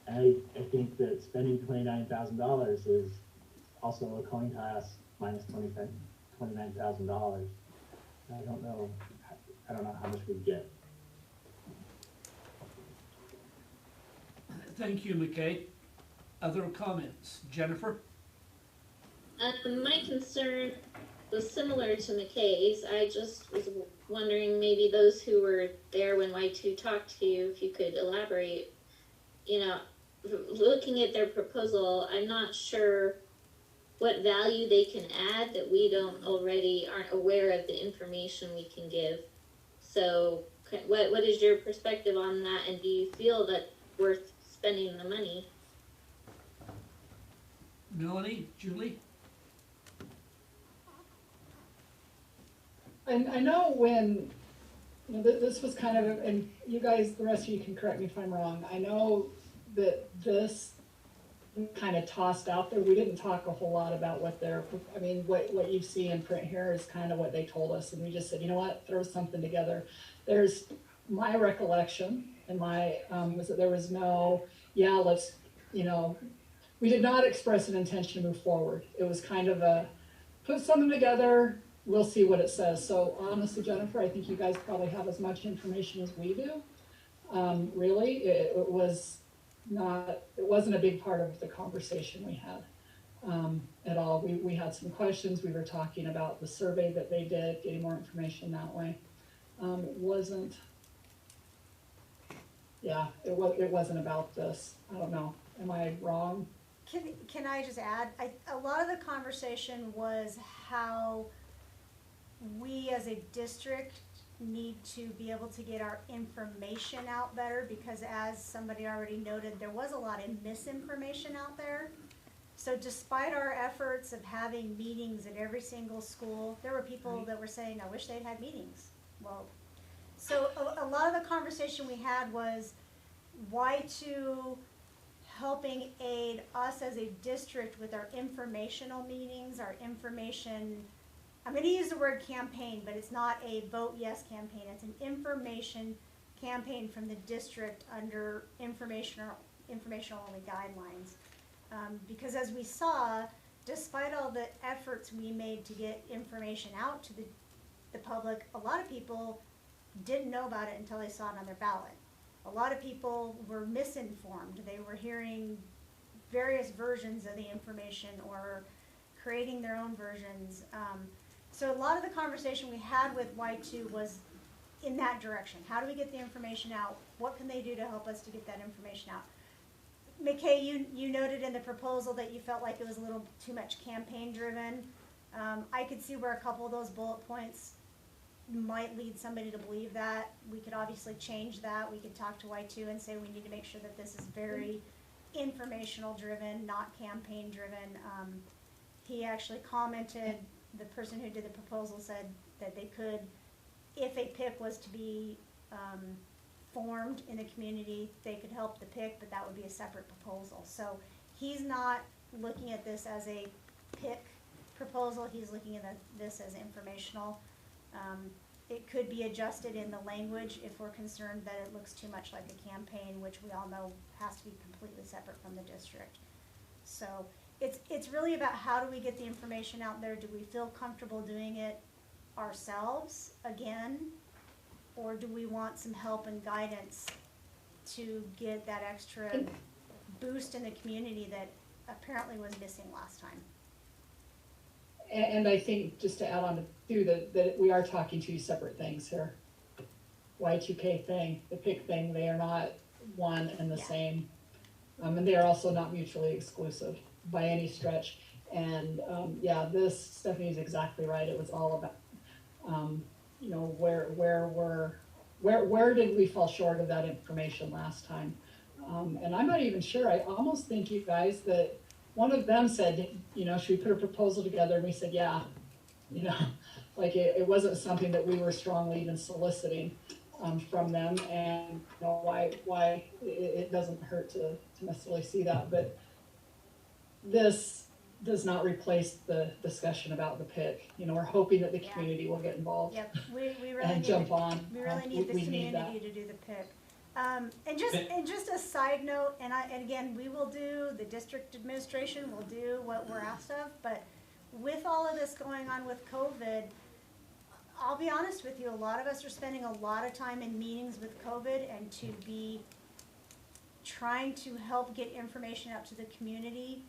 And I think that spending $29,000 is also a coin toss minus $29,000. I don't know how much we get. Thank you, McKay. Other comments? Jennifer? My concern was similar to McKay's. I just was wondering, maybe those who were there when Y2 talked to you, if you could elaborate. Looking at their proposal, I'm not sure what value they can add that we aren't aware of the information we can give. So what is your perspective on that, and do you feel that worth spending the money? Melanie? Julie? I know when, this was kind of, and you guys, the rest of you can correct me if I'm wrong, I know that this kind of tossed out there. We didn't talk a whole lot about what what you see in print here is kind of what they told us, and we just said, you know what, throw something together. There's my recollection, and my, was that there was no, let's, we did not express an intention to move forward. It was kind of a, put something together, we'll see what it says. So honestly, Jennifer, I think you guys probably have as much information as we do. Really, it wasn't a big part of the conversation we had at all. We had some questions. We were talking about the survey that they did, getting more information that way. It wasn't about this. I don't know. Am I wrong? Can I just add? A lot of the conversation was how we as a district need to be able to get our information out better, because as somebody already noted, there was a lot of misinformation out there. So despite our efforts of having meetings at every single school, there were people that were saying, I wish they'd had meetings. Well, so a lot of the conversation we had was Y2 helping aid us as a district with our informational meetings, our information. I'm going to use the word campaign, but it's not a vote yes campaign. It's an information campaign from the district under informational only guidelines. Because as we saw, despite all the efforts we made to get information out to the public, a lot of people didn't know about it until they saw it on their ballot. A lot of people were misinformed. They were hearing various versions of the information or creating their own versions. So a lot of the conversation we had with Y2 was in that direction. How do we get the information out? What can they do to help us to get that information out? McKay, you noted in the proposal that you felt like it was a little too much campaign driven. I could see where a couple of those bullet points might lead somebody to believe that. We could obviously change that. We could talk to Y2 and say we need to make sure that this is very informational driven, not campaign driven. He actually commented, the person who did the proposal said that they could, if a PIC was to be formed in the community, they could help the PIC, but that would be a separate proposal. So he's not looking at this as a PIC proposal, he's looking at this as informational. It could be adjusted in the language if we're concerned that it looks too much like a campaign, which we all know has to be completely separate from the district. So it's really about how do we get the information out there? Do we feel comfortable doing it ourselves again? Or do we want some help and guidance to get that extra boost in the community that apparently was missing last time? And I think, just to add on to that we are talking two separate things here. Y2K thing, the PIC thing, they are not one and the same. And they are also not mutually exclusive by any stretch. And this, Stephanie is exactly right. It was all about, where did we fall short of that information last time? And I'm not even sure. I almost think, you guys, that one of them said, should we put a proposal together? And we said, yeah. Like it wasn't something that we were strongly even soliciting from them, and you know why it doesn't hurt to necessarily see that, but this does not replace the discussion about the PIC. You know, we're hoping that the community will get involved. Yep, we really And need jump on. We really need the We need that. community to do the PIC. And just a side note, and again, we will do, the district administration will do what we're asked of, but with all of this going on with COVID, I'll be honest with you, a lot of us are spending a lot of time in meetings with COVID, and to be trying to help get information out to the community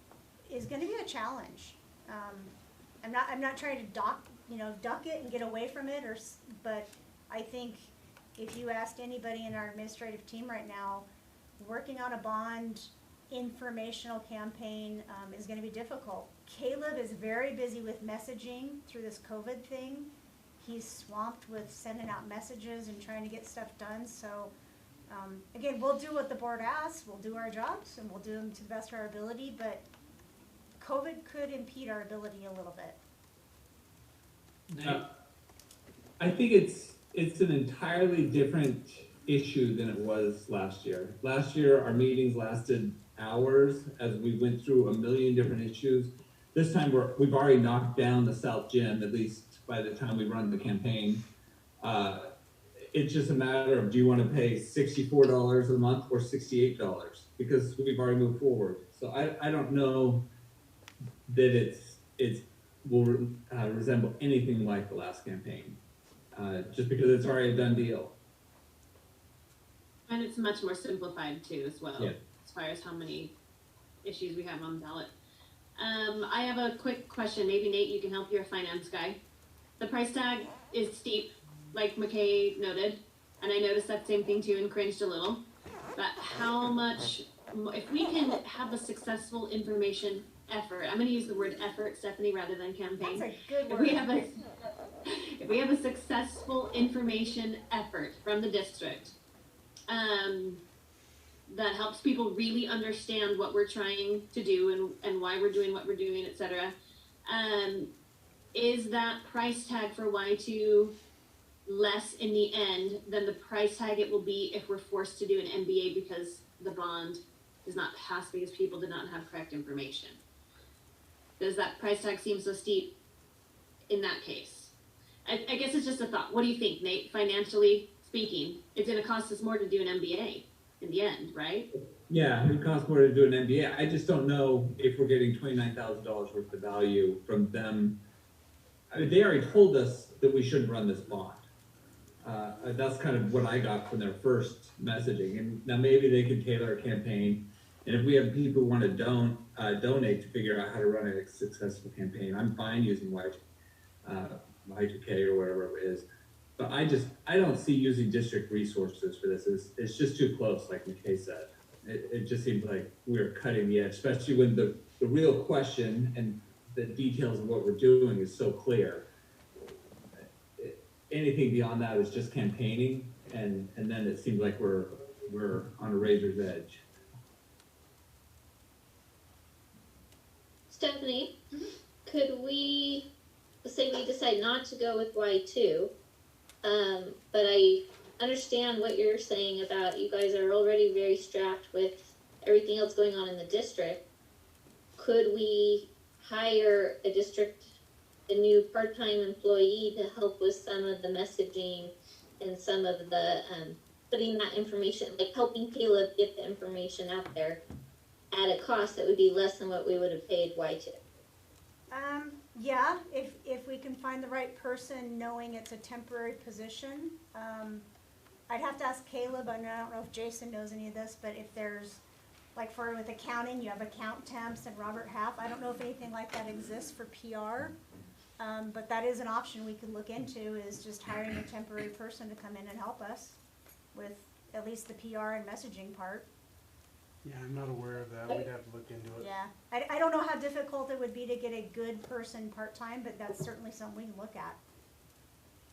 is gonna be a challenge. I'm not trying to duck it and get away from it, but I think if you asked anybody in our administrative team right now, working on a bond informational campaign is gonna be difficult. Caleb is very busy with messaging through this COVID thing. He's swamped with sending out messages and trying to get stuff done, so again, we'll do what the board asks, we'll do our jobs, and we'll do them to the best of our ability, but COVID could impede our ability a little bit. I think it's an entirely different issue than it was last year. Last year, our meetings lasted hours as we went through a million different issues. This time, we've already knocked down the South Gym, at least by the time we run the campaign. It's just a matter of, do you want to pay $64 a month or $68? Because we've already moved forward. So I don't know that it will resemble anything like the last campaign, just because it's already a done deal. And it's much more simplified too, as well, Yeah. as far as how many issues we have on the ballot. I have a quick question. Maybe Nate, you can help. You're a finance guy. The price tag is steep, like McKay noted, and I noticed that same thing too and cringed a little. But how much, if we can have a successful information effort, I'm going to use the word effort, Stephanie, rather than campaign. That's a good If word. we have a successful information effort from the district, that helps people really understand what we're trying to do and why we're doing what we're doing, etc. Is that price tag for Y2 less in the end than the price tag it will be if we're forced to do an MBA because the bond does not pass because people did not have correct information? Does that price tag seem so steep in that case? I guess it's just a thought. What do you think, Nate? Financially speaking, it's going to cost us more to do an MBA in the end, right? Yeah, it costs more to do an MBA. I just don't know if we're getting $29,000 worth of value from them. I mean, they already told us that we shouldn't run this bond. That's kind of what I got from their first messaging. And now maybe they can tailor a campaign. And if we have people who want to donate to figure out how to run a successful campaign, I'm fine using Y2K or whatever it is. But I don't see using district resources for this. It's just too close, like McKay said. It just seems like we're cutting the edge, especially when the real question and the details of what we're doing is so clear. Anything beyond that is just campaigning, and then it seems like we're on a razor's edge. Stephanie, could we, say we decide not to go with Y2, but I understand what you're saying about you guys are already very strapped with everything else going on in the district. Could we hire a new part-time employee to help with some of the messaging and some of the putting that information, like helping Caleb get the information out there at a cost that would be less than what we would have paid Y2? Yeah, if we can find the right person, knowing it's a temporary position. I'd have to ask Caleb, and I don't know if Jason knows any of this, but if there's, like with accounting, you have account temps and Robert Half. I don't know if anything like that exists for PR, but that is an option we could look into, is just hiring a temporary person to come in and help us with at least the PR and messaging part. Yeah, I'm not aware of that. We'd have to look into it. Yeah, I don't know how difficult it would be to get a good person part-time, but that's certainly something we can look at.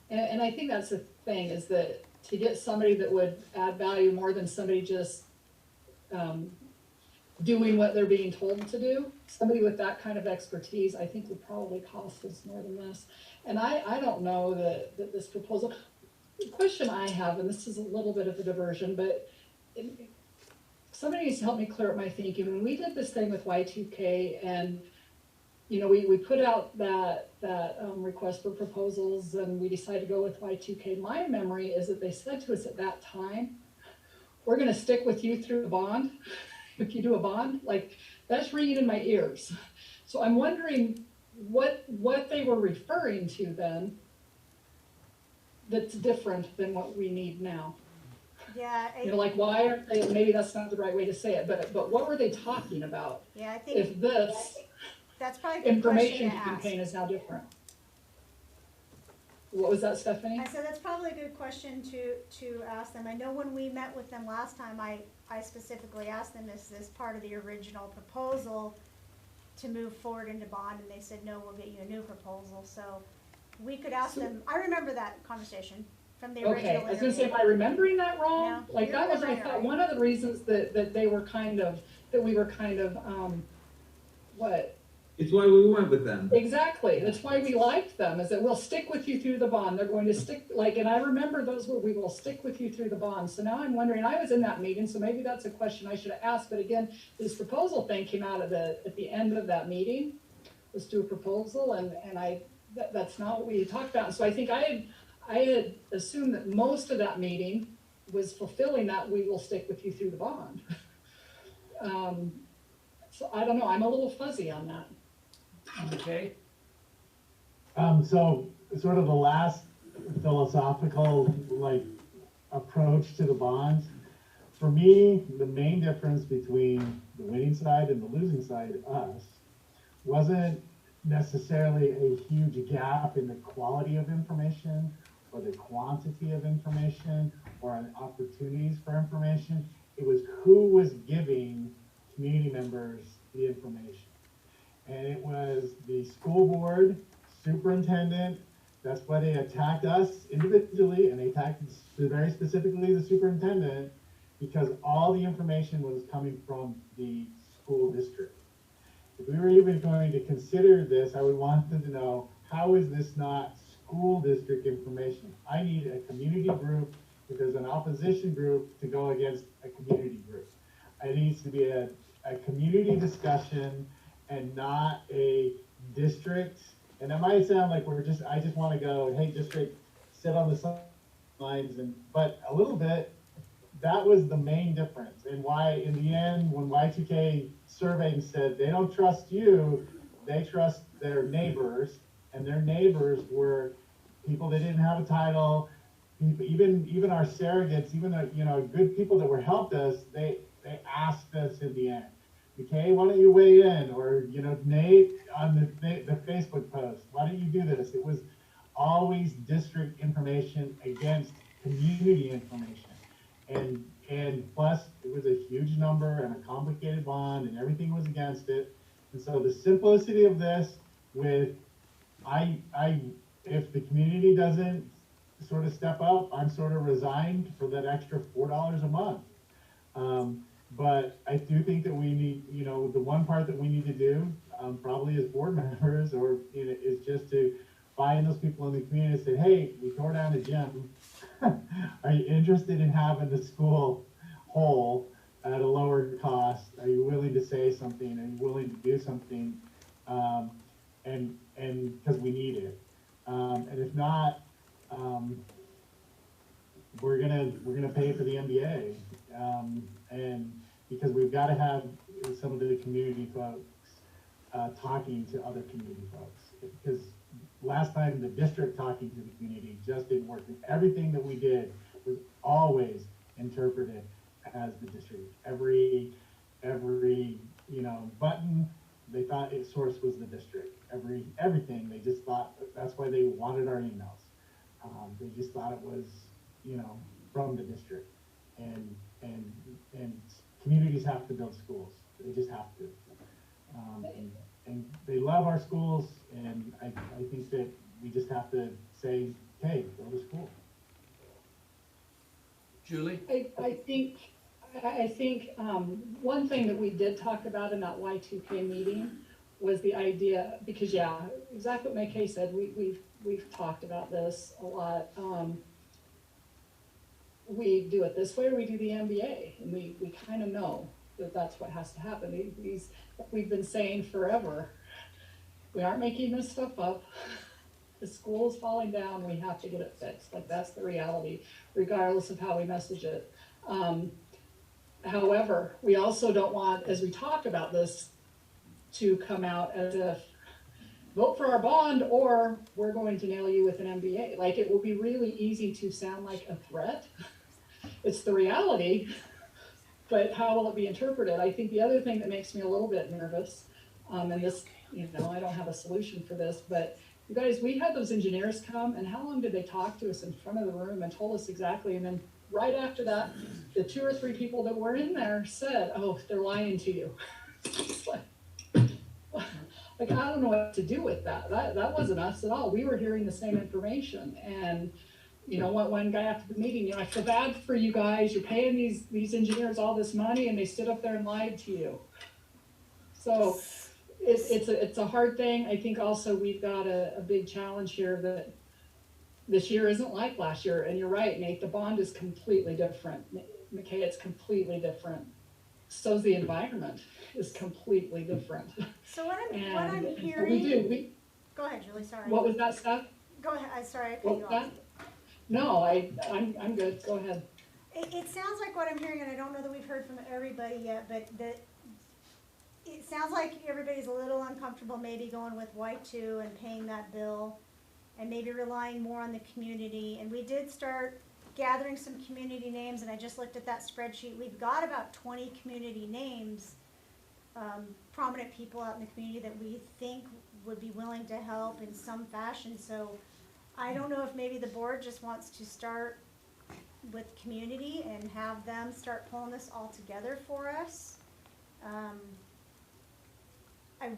And I think that's the thing, is that to get somebody that would add value more than somebody just doing what they're being told to do. Somebody with that kind of expertise, I think, would probably cost us more than this. And I don't know that this proposal, the question I have, and this is a little bit of a diversion, but somebody needs to help me clear up my thinking. When we did this thing with Y2K and, you know, we put out that request for proposals and we decided to go with Y2K, my memory is that they said to us at that time, we're gonna stick with you through the bond. If you do a bond, like, that's ringing in my ears. So I'm wondering what they were referring to then that's different than what we need now. Yeah. You know, like, why aren't they, maybe that's not the right way to say it, but what were they talking about? Yeah, I think. If this That's probably a good question information to ask. campaign is now different. What was that, Stephanie? I said that's probably a good question to ask them. I know when we met with them last time, I specifically asked them, is this part of the original proposal to move forward into bond? And they said, no, we'll get you a new proposal. So we could ask them. I remember that conversation from the original Okay, I was gonna say, interview. am I remembering that wrong? No, Like, you're that was, I remembering it thought, right. one of the reasons that they were kind of, that we were kind of, what? It's why we went with them. Exactly, that's why we liked them, is that we'll stick with you through the bond, they're going to stick, like, and I remember those were, we will stick with you through the bond. So now I'm wondering, I was in that meeting, so maybe that's a question I should have asked, but again, this proposal thing came out at the end of that meeting. Let's do a proposal, and that's not what we talked about. And so I think I had assumed that most of that meeting was fulfilling that we will stick with you through the bond. So I don't know, I'm a little fuzzy on that. Okay, So sort of the last philosophical, like, approach to the bonds, for me, the main difference between the winning side and the losing side, us, wasn't necessarily a huge gap in the quality of information or the quantity of information or an opportunities for information. It was who was giving community members the information. And it was the school board, superintendent. That's why they attacked us individually, and they attacked very specifically the superintendent, because all the information was coming from the school district. If we were even going to consider this, I would want them to know, how is this not school district information? I need a community group, if there's an opposition group, to go against a community group. It needs to be a community discussion and not a district. And that might sound like I just want to go, hey, district, sit on the sidelines, but a little bit, that was the main difference. And why, in the end, when Y2K surveying said they don't trust you, they trust their neighbors, and their neighbors were people that didn't have a title, even our surrogates, even good people that were helped us, they asked us in the end, okay, why don't you weigh in? Or, Nate on the Facebook post, why don't you do this? It was always district information against community information. And plus, it was a huge number and a complicated bond, and everything was against it. And so the simplicity of this, if the community doesn't sort of step up, I'm sort of resigned for that extra $4 a month. But I do think that we need, the one part that we need to do, probably as board members, or is just to find those people in the community and say, hey, we tore down a gym. Are you interested in having the school whole at a lower cost? Are you willing to say something? Are you willing to do something? And because we need it. And if not, we're gonna pay for the MBA. And because we've got to have some of the community folks talking to other community folks, because last time the district talking to the community just didn't work. And everything that we did was always interpreted as the district. Every button, they thought its source was the district. Everything, they just thought, that's why they wanted our emails. They just thought it was, from the district. And communities have to build schools. They just have to. And they love our schools, and I think that we just have to say, hey, go to school. Julie? I think I think, one thing that we did talk about in that Y2K meeting was the idea, because yeah, exactly what McKay said, we've talked about this a lot. We do it this way or we do the MBA, and we kind of know that that's what has to happen. We've been saying forever, we aren't making this stuff up. The school is falling down, we have to get it fixed. Like, that's the reality, regardless of how we message it. However, we also don't want, as we talk about this, to come out as if, vote for our bond or we're going to nail you with an MBA. Like, it will be really easy to sound like a threat. It's the reality, but how will it be interpreted? I think the other thing that makes me a little bit nervous, and this, I don't have a solution for this, but you guys, we had those engineers come, and how long did they talk to us in front of the room and told us exactly, and then right after that, the 2 or 3 people that were in there said, oh, they're lying to you. Like, I don't know what to do with that. That wasn't us at all. We were hearing the same information. And, one guy after the meeting, I feel bad for you guys. You're paying these engineers all this money, and they stood up there and lied to you. So it's a hard thing. I think also we've got a big challenge here that this year isn't like last year. And you're right, Nate, the bond is completely different. McKay, it's completely different. So's the environment is completely different. So what I'm And hearing. Go ahead, Julie, sorry. What was that stuff? Go ahead, I'm sorry, I cut What you was off. that? No, I'm good, go ahead. It sounds like what I'm hearing, and I don't know that we've heard from everybody yet, but it sounds like everybody's a little uncomfortable maybe going with Y2 and paying that bill, and maybe relying more on the community. And we did start gathering some community names, and I just looked at that spreadsheet. We've got about 20 community names, prominent people out in the community that we think would be willing to help in some fashion. So I don't know if maybe the board just wants to start with community and have them start pulling this all together for us. I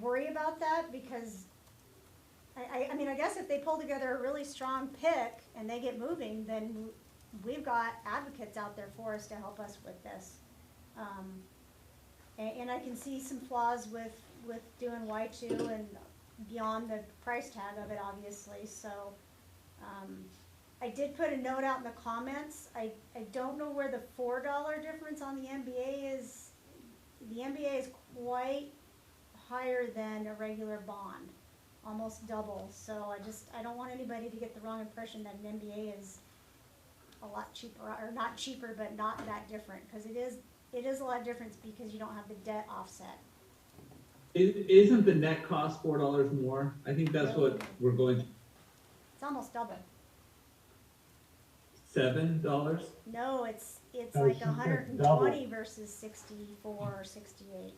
worry about that because I mean, I guess if they pull together a really strong pick and they get moving, then we've got advocates out there for us to help us with this. And I can see some flaws with doing Y2 and beyond the price tag of it, obviously. So I did put a note out in the comments. I don't know where the $4 difference on the MBA is. The MBA is quite higher than a regular bond, almost double. So I don't want anybody to get the wrong impression that an MBA is a lot cheaper, or not cheaper, but not that different, because it is a lot of difference because you don't have the debt offset. Isn't the net cost $4 more? I think that's what we're going to. It's almost double. $7? No, it's Oh, like she said 120 double. versus 64 or 68.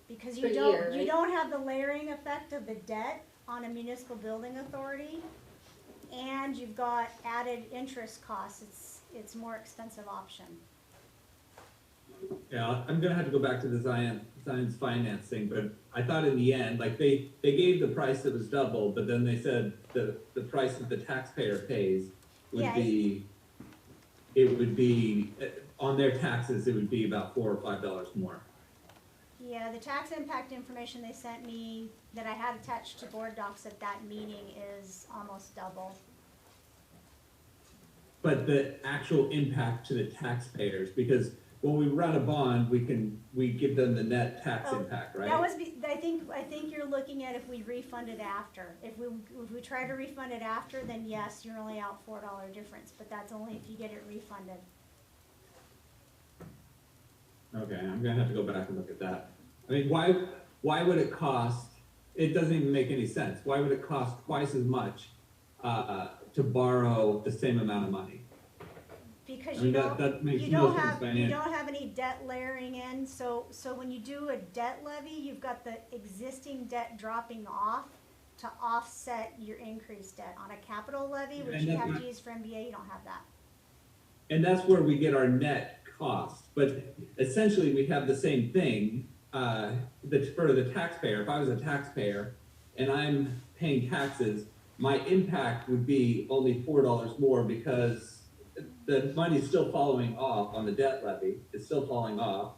Because Per you don't year, right? have the layering effect of the debt on a municipal building authority, and you've got added interest costs. It's a more expensive option. Yeah, I'm gonna have to go back to the Zion's financing, but I thought in the end, like they gave the price that was double, but then they said the price that the taxpayer pays would Yeah, be, it would be, on their taxes, it would be about $4 or $5 more. Yeah, the tax impact information they sent me that I had attached to board docs at that meeting is almost double. But the actual impact to the taxpayers, because when we run a bond, we give them the net tax impact, right? That was, I think you're looking at if we refund it after. If we try to refund it after, then yes, you're only out $4 difference, but that's only if you get it refunded. Okay, I'm gonna have to go back and look at that. I mean, why would it cost, it doesn't even make any sense. Why would it cost twice as much, to borrow the same amount of money? Because I mean, that makes no sense financially. you don't have any debt layering in, so when you do a debt levy, you've got the existing debt dropping off to offset your increased debt. On a capital levy, which you have to use for MBA, you don't have that. And that's where we get our net cost, but essentially we have the same thing, for the taxpayer. If I was a taxpayer and I'm paying taxes, my impact would be only $4 more because the money's still falling off on the debt levy, it's still falling off,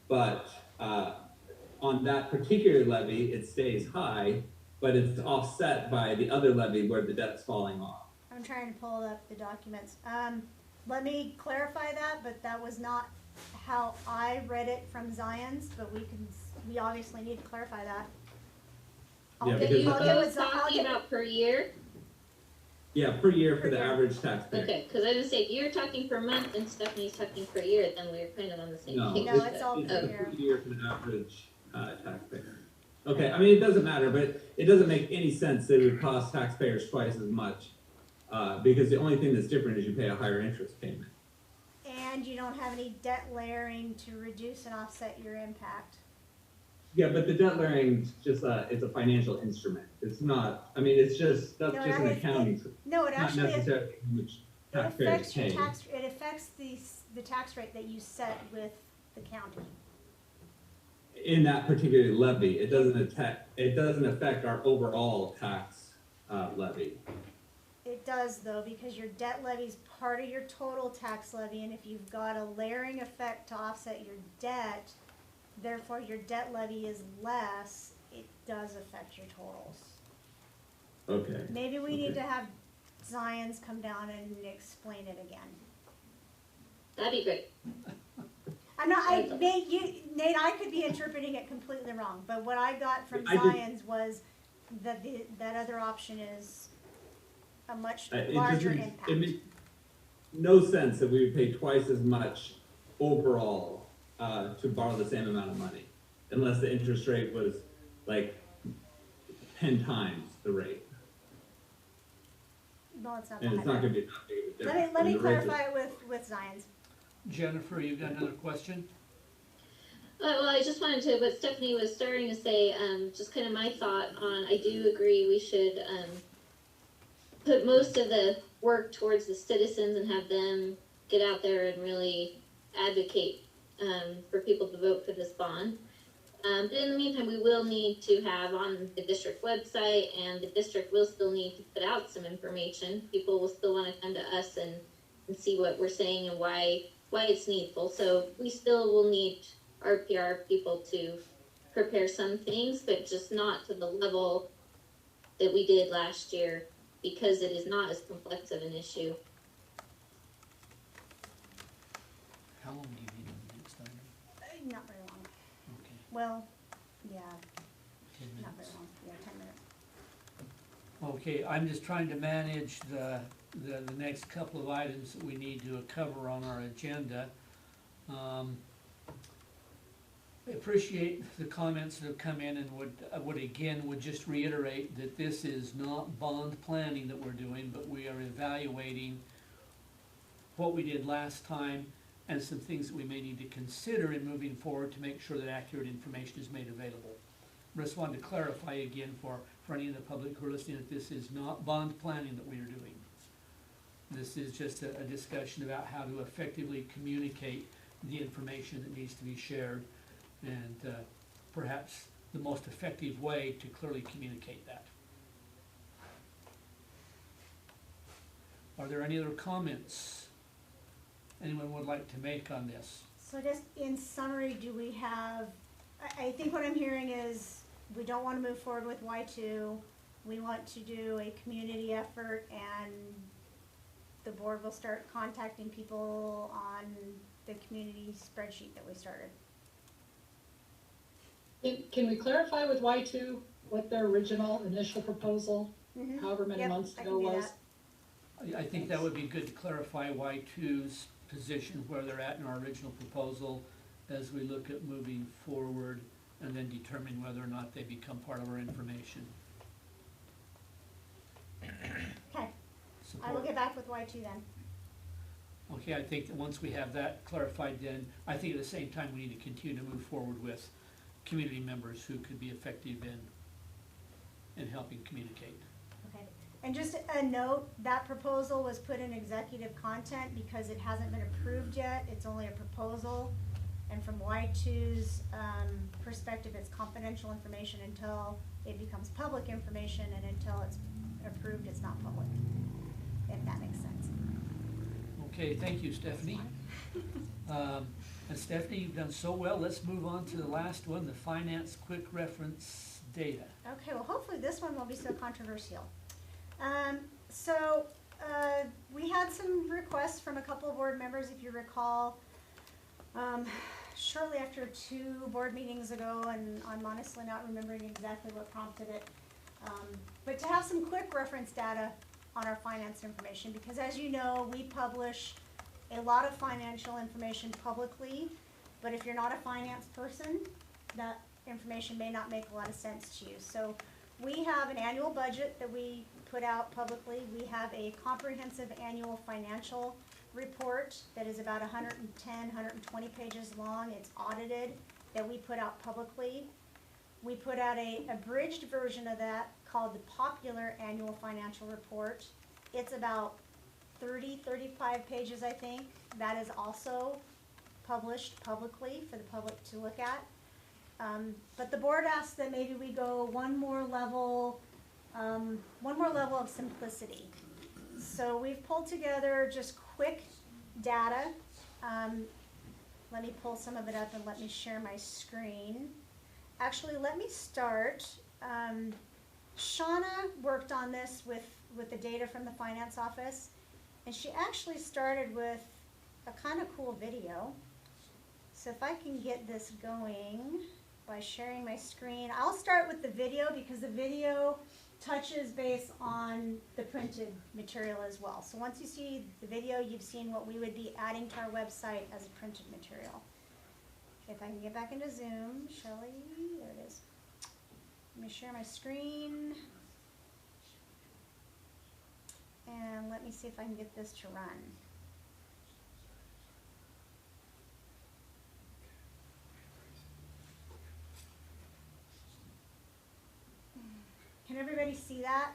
but, on that particular levy, it stays high, but it's offset by the other levy where the debt's falling off. I'm trying to pull up the documents. Let me clarify that, but that was not how I read it from Zion's, but we obviously need to clarify that. Yeah, Okay, because you I'll get both with Zion- I'll talking get- about per year? Yeah, per year for Per the year. average taxpayer. Okay, cause I was gonna say, if you're talking per month and Stephanie's talking per year, then we're kind of on the same No, page. No, it's all it's per the year. per year for the average, taxpayer. Okay, I mean, it doesn't matter, but it doesn't make any sense that it would cost taxpayers twice as much, because the only thing that's different is you pay a higher interest payment. And you don't have any debt layering to reduce and offset your impact. Yeah, but the debt layering is just it's a financial instrument. It's not, I mean, it's just, that's No, just an it- accounting, No, it not actually, necessarily how much it taxpayers affects your pay. tax, it affects the tax rate that you set with the county. In that particular levy, it doesn't affect our overall tax, levy. It does though, because your debt levy is part of your total tax levy, and if you've got a layering effect to offset your debt, therefore your debt levy is less, it does affect your totals. Okay. Maybe we need Okay. to have Zion's come down and explain it again. That'd be great. I'm not, Nate, I could be interpreting it completely wrong, but what I got from I did- Zion's was that that other option is a much It larger just makes, impact. it makes no sense that we would pay twice as much overall, to borrow the same amount of money, unless the interest rate was like 10 times the rate. No, it's not And that it's not high. gonna be that big of a difference. Let me I mean, the rates are- clarify it with Zion's. Jennifer, you got another question? Well, I just wanted to, what Stephanie was starting to say, just kind of my thought on, I do agree we should, put most of the work towards the citizens and have them get out there and really advocate, for people to vote for this bond. But in the meantime, we will need to have on the district website, and the district will still need to put out some information. People will still wanna come to us and see what we're saying and why it's needful. So we still will need our PR people to prepare some things, but just not to the level that we did last year, because it is not as complex of an issue. How long do you need on next time? Not very long. Okay, Well, yeah, 10 not very minutes. long, yeah, 10 minutes. Okay, I'm just trying to manage the next couple of items that we need to cover on our agenda. I appreciate the comments that have come in and would just reiterate that this is not bond planning that we're doing, but we are evaluating what we did last time and some things that we may need to consider in moving forward to make sure that accurate information is made available. I just wanted to clarify again for any of the public who are listening that this is not bond planning that we are doing. This is just a discussion about how to effectively communicate the information that needs to be shared and perhaps the most effective way to clearly communicate that. Are there any other comments anyone would like to make on this? So just in summary, do we have, I think what I'm hearing is we don't want to move forward with Y2. We want to do a community effort, and the board will start contacting people on the community spreadsheet that we started. Can we clarify with Y2 what their original initial proposal, however many Yep, months I ago can do was? that. I think that would be good to clarify Y2's position, where they're at in our original proposal, as we look at moving forward and then determine whether or not they become part of our information. Okay, I will get back with Y2 then. Okay, I think that once we have that clarified, then I think at the same time, we need to continue to move forward with community members who could be effective in helping communicate. Okay, and just a note, that proposal was put in executive content because it hasn't been approved yet, it's only a proposal. And from Y2's perspective, it's confidential information until it becomes public information, and until it's approved, it's not public, if that makes sense. Okay, thank you, Stephanie. And Stephanie, you've done so well. Let's move on to the last one, the finance quick reference data. Okay, well, hopefully this one won't be so controversial. We had some requests from a couple of board members, if you recall, shortly after 2 board meetings ago, and I'm honestly not remembering exactly what prompted it. But to have some quick reference data on our finance information, because as you know, we publish a lot of financial information publicly, but if you're not a finance person, that information may not make a lot of sense to you. So we have an annual budget that we put out publicly. We have a comprehensive annual financial report that is about 110, 120 pages long. It's audited, that we put out publicly. We put out a abridged version of that called the Popular Annual Financial Report. It's about 30, 35 pages, I think. That is also published publicly for the public to look at. But the board asked that maybe we go one more level of simplicity. So we've pulled together just quick data. Let me pull some of it up and let me share my screen. Actually, let me start. Shauna worked on this with the data from the finance office, and she actually started with a kind of cool video. So if I can get this going by sharing my screen, I'll start with the video because the video touches base on the printed material as well. So once you see the video, you've seen what we would be adding to our website as a printed material. If I can get back into Zoom, Shelley, there it is. Let me share my screen. And let me see if I can get this to run. Can everybody see that?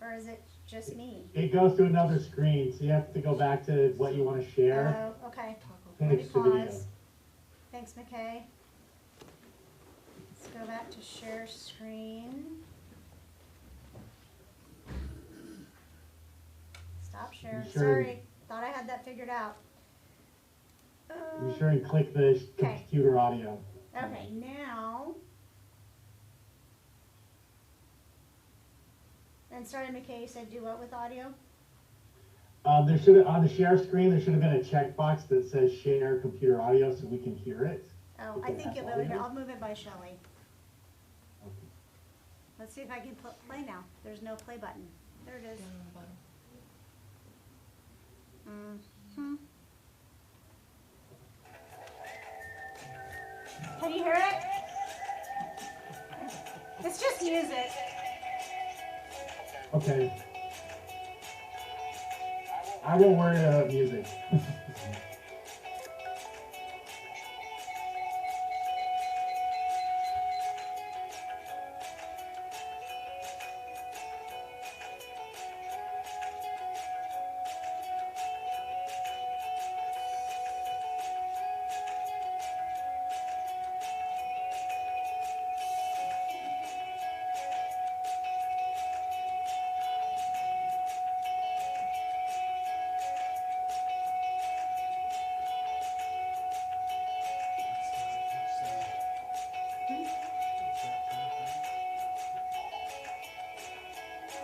Or is it just me? It goes to another screen, so you have to go back to what you want to share. Oh, okay. Let me Finish the video. pause. Thanks, McKay. Let's go back to share screen. Stop share. You sure? Sorry, thought I had that figured out. Be sure and click the Okay. computer audio. Okay, now. And sorry, McKay, you said do what with audio? There should on the share screen there should have been a checkbox that says share computer audio so we can hear it. Oh, If I it think has it will. audio. Here, I'll move it by Shelley. Okay. Let's see if I can play now. There's no play button. There it is. Mm-hmm. Can you hear it? It's just music. Okay. I won't worry about music.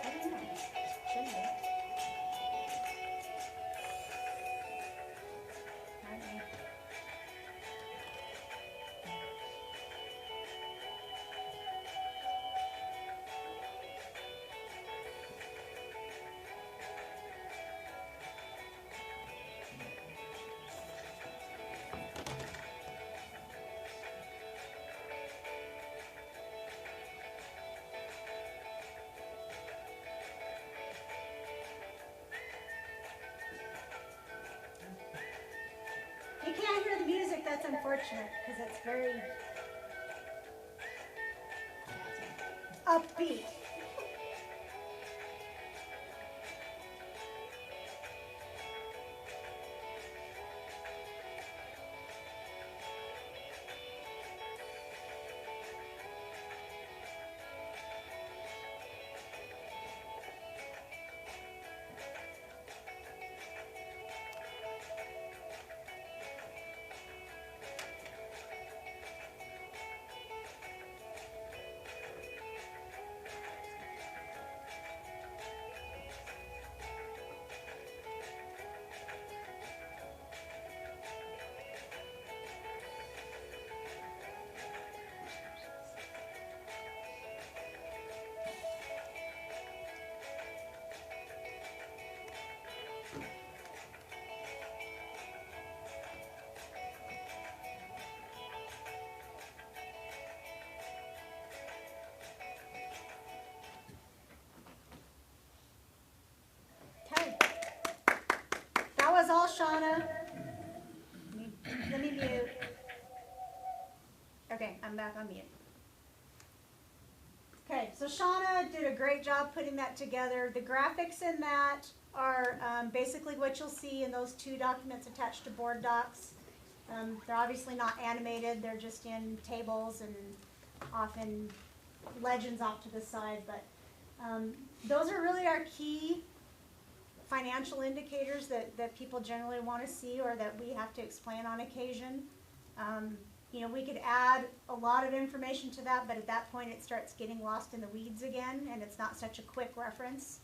I don't know. Shouldn't be. Alright. You can't hear the music, that's unfortunate, because it's very upbeat. was all Shauna. Let me mute. Okay, I'm back on mute. Okay, so Shauna did a great job putting that together. The graphics in that are basically what you'll see in those 2 documents attached to board docs. They're obviously not animated, they're just in tables and often legends off to the side, but those are really our key financial indicators that people generally want to see or that we have to explain on occasion. You know, we could add a lot of information to that, but at that point it starts getting lost in the weeds again, and it's not such a quick reference.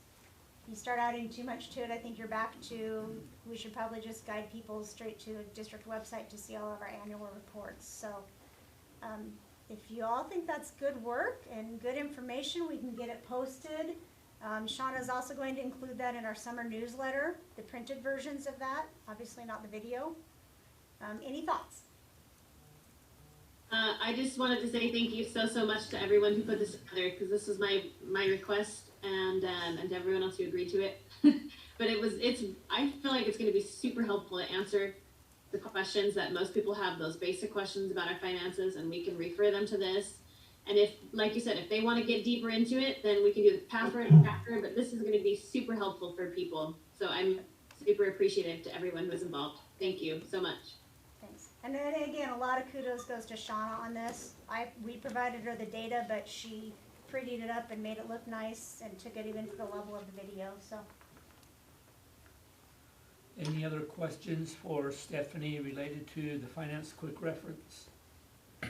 You start adding too much to it, I think you're back to, we should probably just guide people straight to the district website to see all of our annual reports. So if you all think that's good work and good information, we can get it posted. Shauna's also going to include that in our summer newsletter, the printed versions of that, obviously not the video. Any thoughts? I just wanted to say thank you so much to everyone who put this together, because this was my request, and to everyone else who agreed to it. But I feel like it's going to be super helpful to answer the questions that most people have, those basic questions about our finances, and we can refer them to this. And if, like you said, if they want to get deeper into it, then we can do the password after, but this is going to be super helpful for people. So I'm super appreciative to everyone who's involved. Thank you so much. Thanks. And then again, a lot of kudos goes to Shauna on this. We provided her the data, but she prettied it up and made it look nice and took it even to the level of the video, so. Any other questions for Stephanie related to the finance quick reference?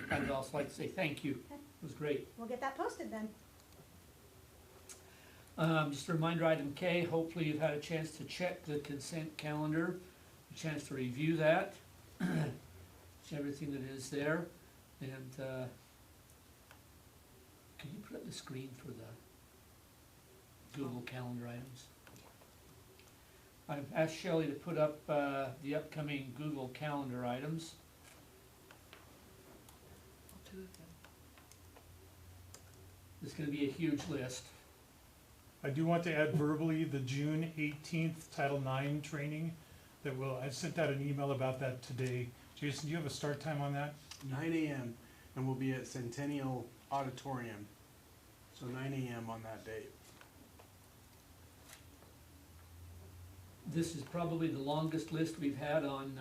I would also like to say thank you. Okay. It was great. We'll get that posted then. Just a reminder, item K, hopefully you've had a chance to check the consent calendar, a chance to review that, everything that is there. And can you put up the screen for the Google Calendar items? I've asked Shelley to put up the upcoming Google Calendar items. It's going to be a huge list. I do want to add verbally the June 18th Title IX training that I sent out an email about that today. Jason, do you have a start time on that? 9 a.m. and we'll be at Centennial Auditorium. So 9 a.m. on that date. This is probably the longest list we've had on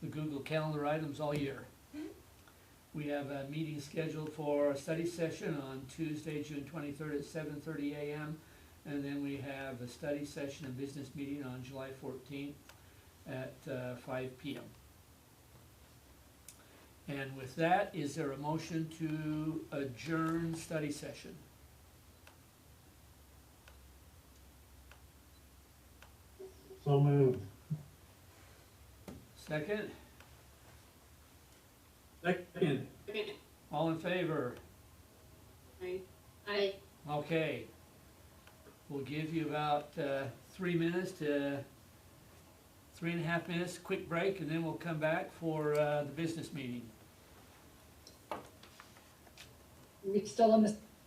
the Google Calendar items all year. We have a meeting scheduled for a study session on Tuesday, June 23rd at 7:30 a.m. And then we have a study session and business meeting on July 14th at 5 p.m. And with that, is there a motion to adjourn study session? So moved. Second? Second. Okay. All in favor? Aye. Okay. We'll give you about 3 minutes to 3.5 minutes, quick break, and then we'll come back for the business meeting. We still in the